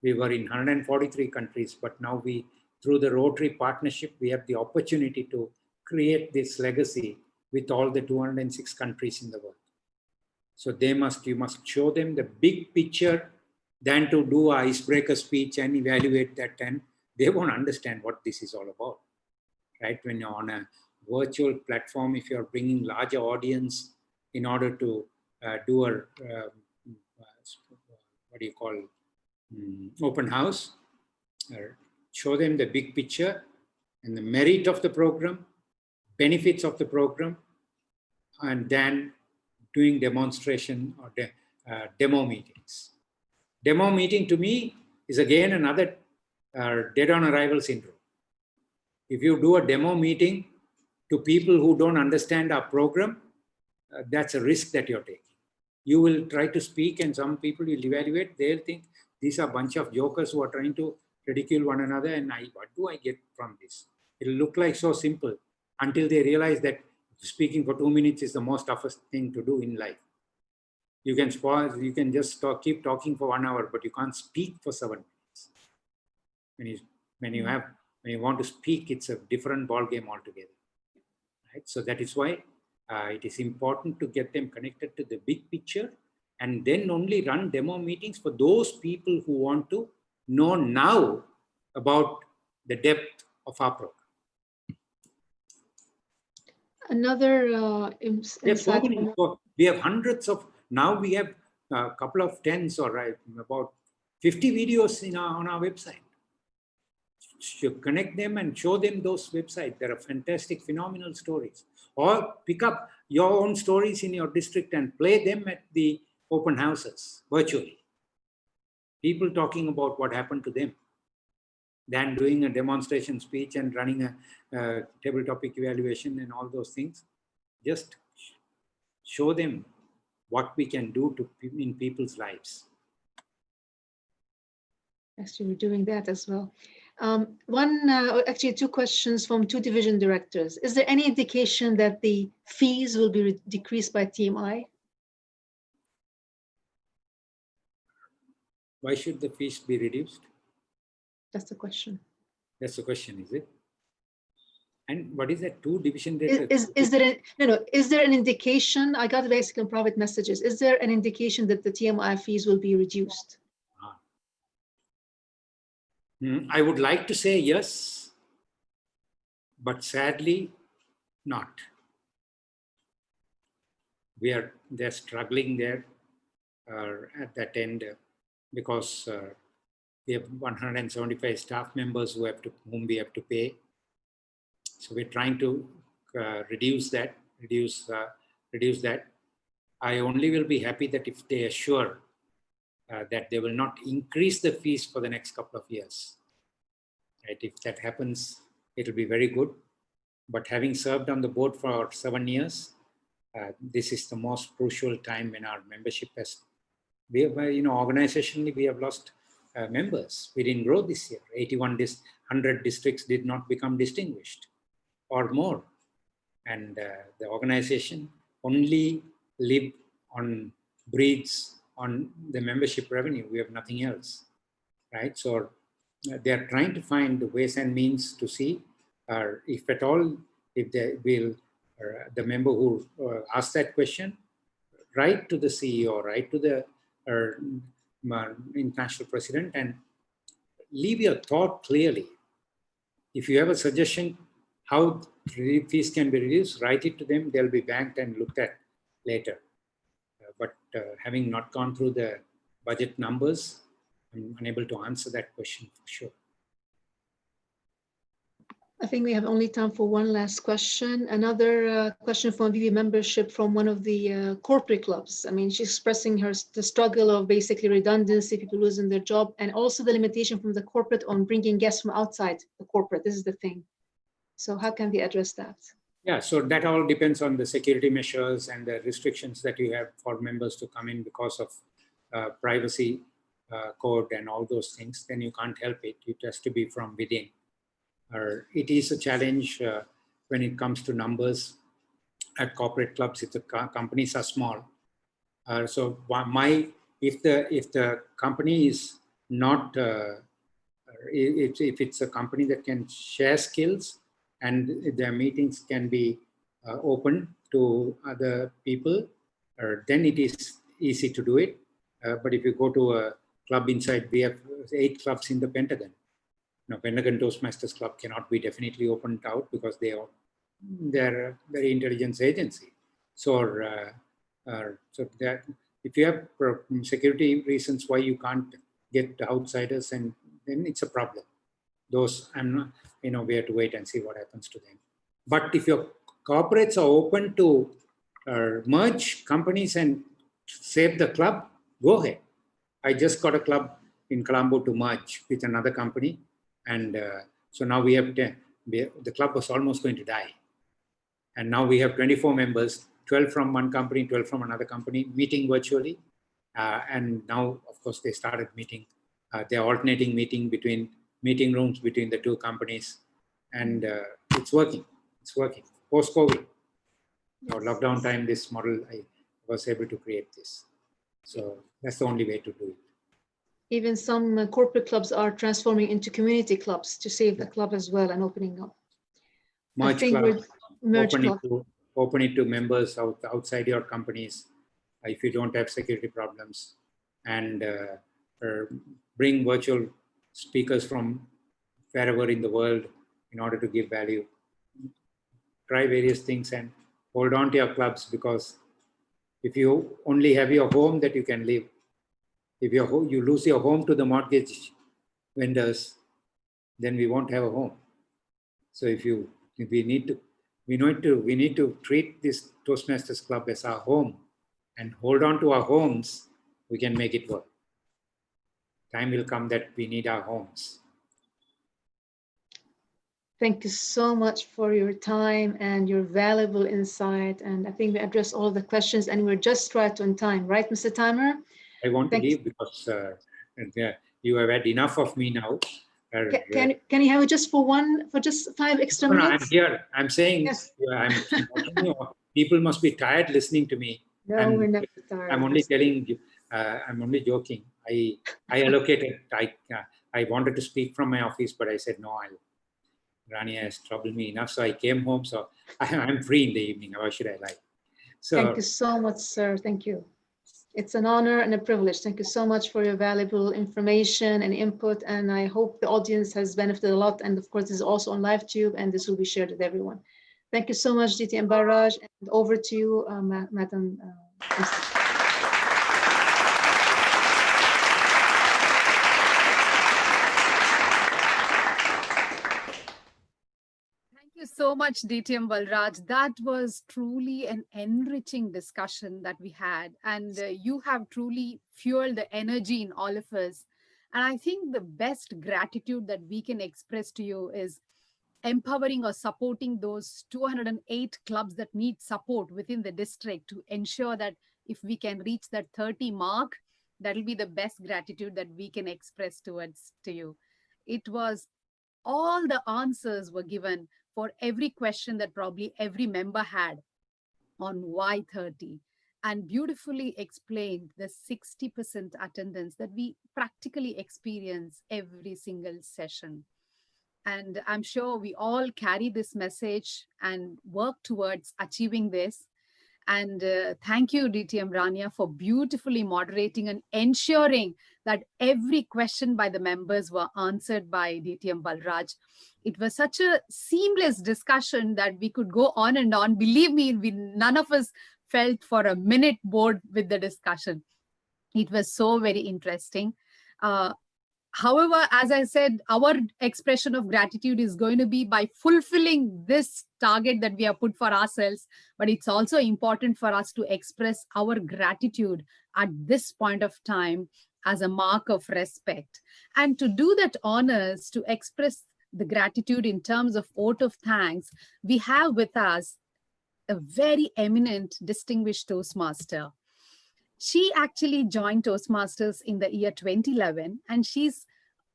We were in 143 countries, but now through the Rotary partnership, we have the opportunity to create this legacy with all the 206 countries in the world. So you must show them the big picture than to do an icebreaker speech and evaluate that, and they won't understand what this is all about, right? When you're on a virtual platform, if you're bringing larger audience in order to do a, open house, show them the big picture and the merit of the program, benefits of the program, and then doing demonstration or demo meetings. Demo meeting to me is again another dead on arrival syndrome. If you do a demo meeting to people who don't understand our program, that's a risk that you're taking. You will try to speak and some people will evaluate, they'll think these are a bunch of jokers who are trying to ridicule one another, and what do I get from this? It'll look like so simple until they realize that speaking for 2 minutes is the most toughest thing to do in life. You can just keep talking for 1 hour, but you can't speak for 7 minutes. When you want to speak, it's a different ball game altogether. Right? So that is why it is important to get them connected to the big picture, and then only run demo meetings for those people who want to know now about the depth of our program. Another insight. We have hundreds of, now we have a couple of tens or about 50 videos on our website. Connect them and show them those websites. There are fantastic, phenomenal stories. Or pick up your own stories in your district and play them at the open houses virtually. People talking about what happened to them, than doing a demonstration speech and running a table topic evaluation and all those things. Just show them what we can do in people's lives. Actually, we're doing that as well. Actually, 2 questions from 2 division directors. Is there any indication that the fees will be decreased by TMI? Why should the fees be reduced? That's the question. That's the question, is it? And what is that 2 division directors? Is there an indication? I got basically in private messages. Is there an indication that the TMI fees will be reduced? I would like to say yes, but sadly not. They're struggling there at that end because we have 175 staff members whom we have to pay. So we're trying to reduce that. I only will be happy that if they assure that they will not increase the fees for the next couple of years. Right? If that happens, it'll be very good. But having served on the board for 7 years, this is the most crucial time when our membership has, organizationally, we have lost members. We didn't grow this year. 100 districts did not become distinguished or more. And the organization only breathes on the membership revenue. We have nothing else, right? So they are trying to find the ways and means to see, if at all, if they will, the member who asked that question, write to the CEO, write to the international president, and leave your thought clearly. If you have a suggestion how fees can be reduced, write it to them. They'll be banked and looked at later. But having not gone through the budget numbers, I'm unable to answer that question for sure. I think we have only time for one last question. Another question from VV membership from one of the corporate clubs. I mean, she's expressing the struggle of basically redundancy, people losing their job, and also the limitation from the corporate on bringing guests from outside the corporate. This is the thing. So how can we address that? Yeah, so that all depends on the security measures and the restrictions that you have for members to come in because of privacy code and all those things. Then you can't help it. It has to be from within. It is a challenge when it comes to numbers at corporate clubs if the companies are small. So if the company is not, if it's a company that can share skills and their meetings can be open to other people, then it is easy to do it. But if you go to a club inside, we have 8 clubs in the Pentagon. Now, Pentagon Toastmasters Club cannot be definitely opened out because they're a very intelligence agency. So, so that if you have security reasons why you can't get outsiders, and then it's a problem. Those I'm not, we have to wait and see what happens to them. But if your corporates are open to merge companies and save the club, go ahead. I just got a club in Colombo to merge with another company. And so now we have the club was almost going to die. And now we have 24 members, 12 from one company, 12 from another company, meeting virtually. And now, of course, they started meeting. They're alternating meeting rooms between the 2 companies. And it's working. It's working. Post-COVID, or lockdown time, this model, I was able to create this. So that's the only way to do it. Even some corporate clubs are transforming into community clubs to save the club as well and opening up. Merge club, open it to members outside your companies if you don't have security problems, and bring virtual speakers from wherever in the world in order to give value. Try various things and hold on to your clubs, because if you only have your home that you can live, if you lose your home to the mortgage vendors, then we won't have a home. So we need to treat this Toastmasters Club as our home and hold on to our homes. We can make it work. Time will come that we need our homes. Thank you so much for your time and your valuable insight. And I think we addressed all the questions and we're just right on time, right, Mr. Timer? I want to leave because you have had enough of me now. Can you have it just for just 5 extra minutes? I'm here. I'm saying, yes. People must be tired listening to me. No, we're never tired. I'm only telling you, I'm only joking. I allocated, I wanted to speak from my office, but I said, no, Rania has troubled me enough. So I came home. So I'm free in the evening. Why should I lie? So, thank you so much, sir. Thank you. It's an honor and a privilege. Thank you so much for your valuable information and input. And I hope the audience has benefited a lot. And of course, this is also on LiveTube and this will be shared with everyone. Thank you so much, DT and Barraj. And over to you, Madam. Thank you so much, DTM Balraj. That was truly an enriching discussion that we had. And you have truly fueled the energy in all of us. And I think the best gratitude that we can express to you is empowering or supporting those 208 clubs that need support within the district to ensure that if we can reach that 30 mark, That'll be the best gratitude that we can express towards to you. It was all the answers were given for every question that probably every member had on why 30, and beautifully explained the 60% attendance that we practically experience every single session. And I'm sure we all carry this message and work towards achieving this. And thank you, DTM Rania, for beautifully moderating and ensuring that every question by the members were answered by DTM Balraj. It was such a seamless discussion that we could go on and on. Believe me, none of us felt for a minute bored with the discussion. It was so very interesting. However, as I said, our expression of gratitude is going to be by fulfilling this target that we have put for ourselves. But it's also important for us to express our gratitude at this point of time as a mark of respect. And to do that honors, to express the gratitude in terms of vote of thanks, we have with us a very eminent, distinguished Toastmaster. She actually joined Toastmasters in the year 2011, and she's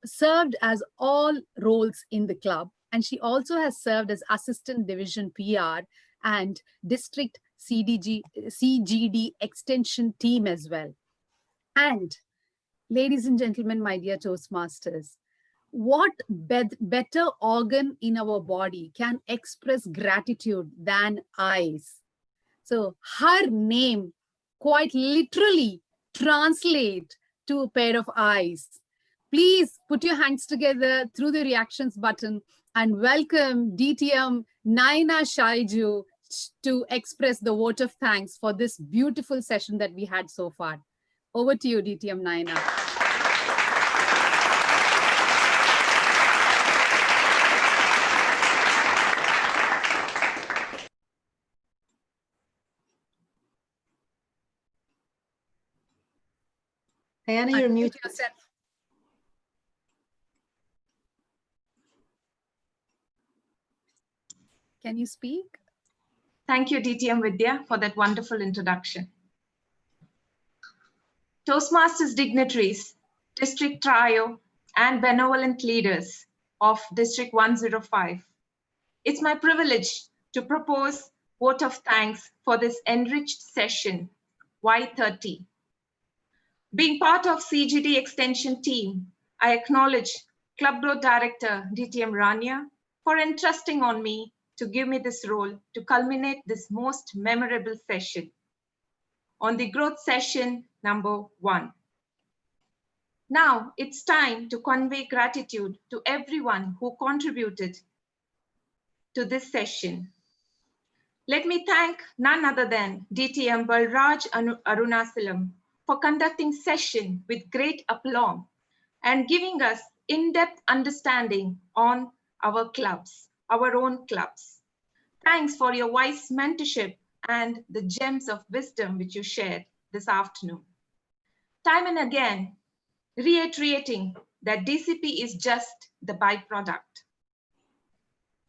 served as all roles in the club. And she also has served as assistant division PR and district CGD extension team as well. And ladies and gentlemen, my dear Toastmasters, what better organ in our body can express gratitude than eyes? So her name quite literally translate to a pair of eyes. Please put your hands together through the reactions button and welcome DTM Naina Shaiju to express the vote of thanks for this beautiful session that we had so far. Over to you, DTM Naina. Diana, you're muted. Yourself. Can you speak? Thank you, DTM Vidya, for that wonderful introduction. Toastmasters dignitaries, district trio, and benevolent leaders of District 105. It's my privilege to propose vote of thanks for this enriched session, Y30. Being part of CGD extension team, I acknowledge Club Growth Director DTM Rania for entrusting on me to give me this role to culminate this most memorable session on the growth session number 1. Now it's time to convey gratitude to everyone who contributed to this session. Let me thank none other than DTM Balraj Arunasalam for conducting session with great aplomb and giving us in-depth understanding on our clubs, our own clubs. Thanks for your wise mentorship and the gems of wisdom which you shared this afternoon. Time and again, reiterating that DCP is just the byproduct.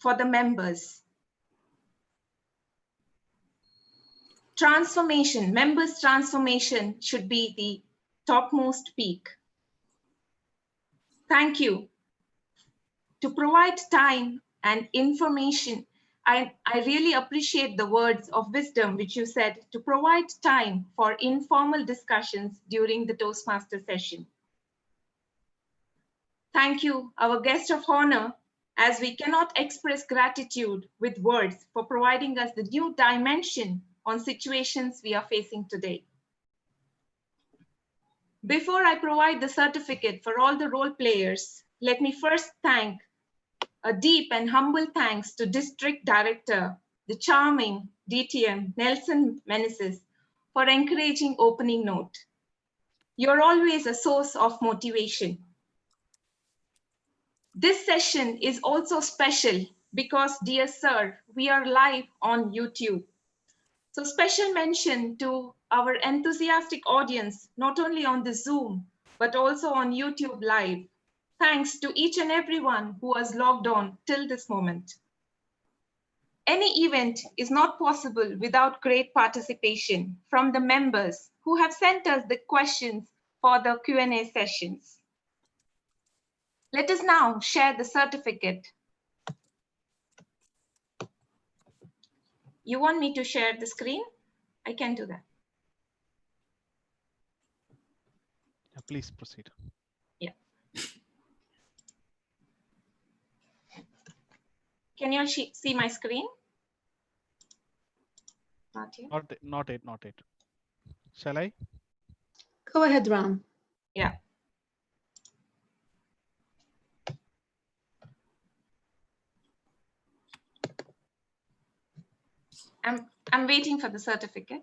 For the members, transformation, members' transformation should be the topmost peak. Thank you. To provide time and information, I really appreciate the words of wisdom which you said, to provide time for informal discussions during the Toastmaster session. Thank you, our guest of honor, as we cannot express gratitude with words for providing us the new dimension on situations we are facing today. Before I provide the certificate for all the role players, let me first thank a deep and humble thanks to District Director, the charming DTM Nelson Meneses, for encouraging opening note. You're always a source of motivation. This session is also special because, dear sir, we are live on YouTube. So special mention to our enthusiastic audience, not only on the Zoom, but also on YouTube Live. Thanks to each and everyone who has logged on till this moment. Any event is not possible without great participation from the members who have sent us the questions for the Q&A sessions. Let us now share the certificate. You want me to share the screen? I can do that. Yeah, please proceed. Yeah. Can you all see my screen? Not yet. Not yet. Shall I? Go ahead, Ram. Yeah. I'm waiting for the certificate.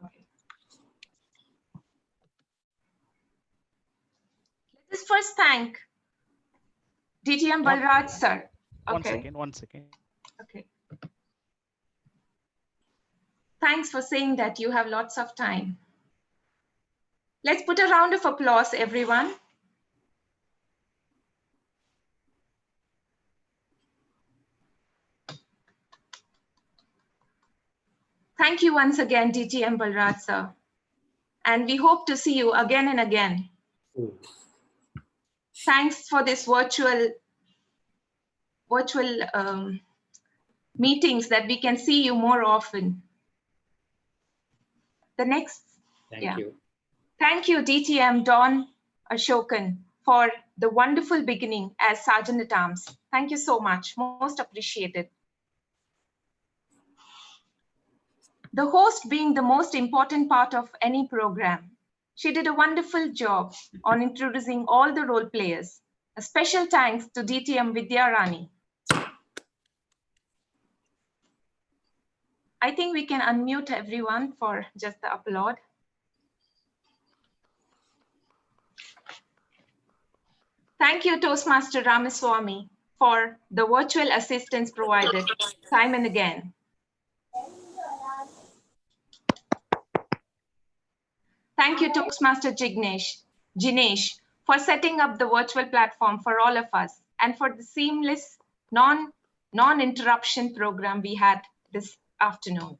Okay. Let us first thank DTM Balraj sir. Okay. One second. Okay. Thanks for saying that you have lots of time. Let's put a round of applause, everyone. Thank you once again, DTM Balraj sir. And we hope to see you again and again. Thanks for this virtual meetings that we can see you more often. The next, Thank you. Thank you, DTM Don Ashokan, for the wonderful beginning as Sergeant at Arms. Thank you so much, most appreciated. The host being the most important part of any program, she did a wonderful job on introducing all the role players. A special thanks to DTM Vidyarani. I think we can unmute everyone for just the applaud. Thank you, Toastmaster Ramaswamy, for the virtual assistance provided time and again. Thank you, Toastmaster Jinesh, for setting up the virtual platform for all of us and for the seamless non-interruption program we had this afternoon.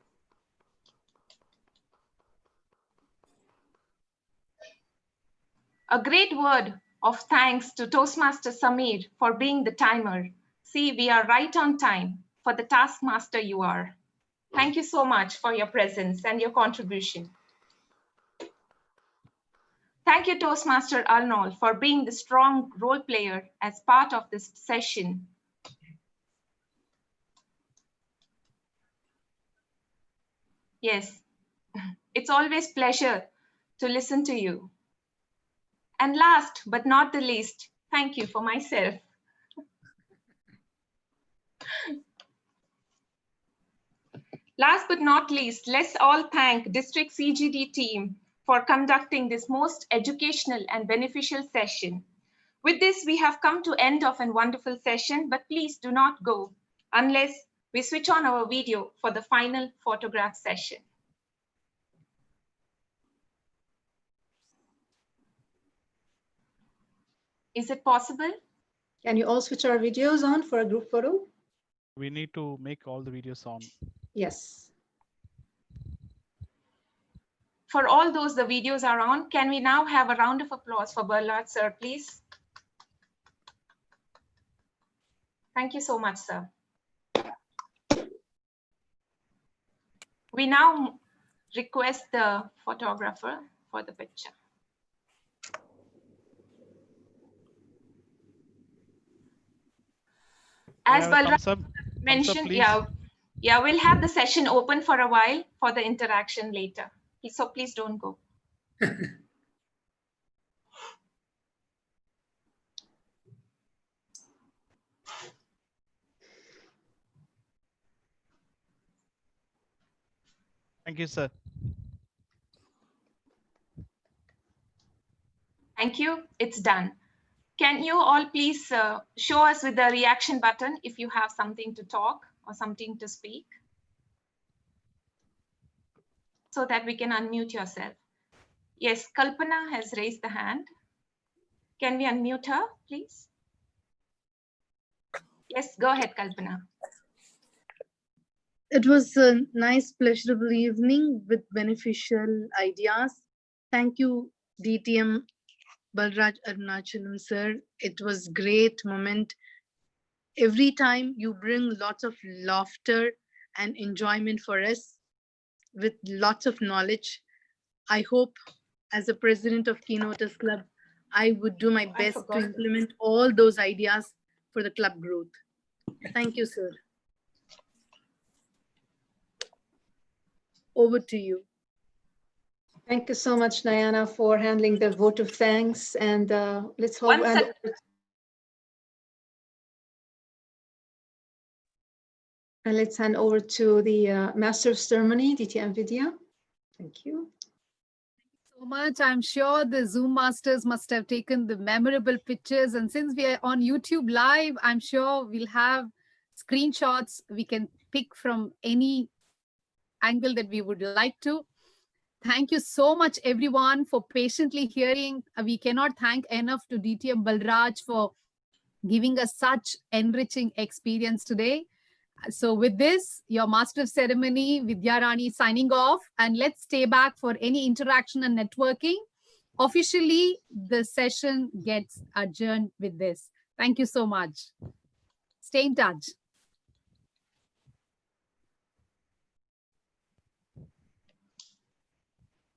A great word of thanks to Toastmaster Samir for being the timer. See, we are right on time for the taskmaster you are. Thank you so much for your presence and your contribution. Thank you, Toastmaster Arnold, for being the strong role player as part of this session. Yes, it's always a pleasure to listen to you. And last but not the least, thank you for myself. Last but not least, let's all thank District CGD team for conducting this most educational and beneficial session. With this, we have come to end of a wonderful session, but please do not go unless we switch on our video for the final photograph session. Is it possible? Can you all switch our videos on for a group photo? We need to make all the videos on. Yes. For all those the videos are on, can we now have a round of applause for Balraj sir, please? Thank you so much, sir. We now request the photographer for the picture. As Balraj mentioned, yeah, we'll have the session open for a while for the interaction later. So please don't go. Thank you, sir. Thank you. It's done. Can you all please show us with the reaction button if you have something to talk or something to speak, so that we can unmute yourself. Yes, Kalpana has raised the hand. Can we unmute her, please? Yes, go ahead, Kalpana. It was a nice, pleasurable evening with beneficial ideas. Thank you, DTM Balraj Arunachalam sir. It was great moment. Every time you bring lots of laughter and enjoyment for us with lots of knowledge. I hope as a president of Keynoters Club, I would do my best to implement all those ideas for the club growth. Thank you, sir. Over to you. Thank you so much, Diana, for handling the vote of thanks. And let's hope. And let's hand over to the Master of Ceremony, DTM Vidya. Thank you. So much. I'm sure the Zoom masters must have taken the memorable pictures. And since we are on YouTube Live, I'm sure we'll have screenshots we can pick from any angle that we would like to. Thank you so much, everyone, for patiently hearing. We cannot thank enough to DTM Balraj for giving us such enriching experience today. So with this, your Master of Ceremony, Vidya Rani, signing off. And let's stay back for any interaction and networking. Officially, the session gets adjourned with this. Thank you so much. Stay in touch.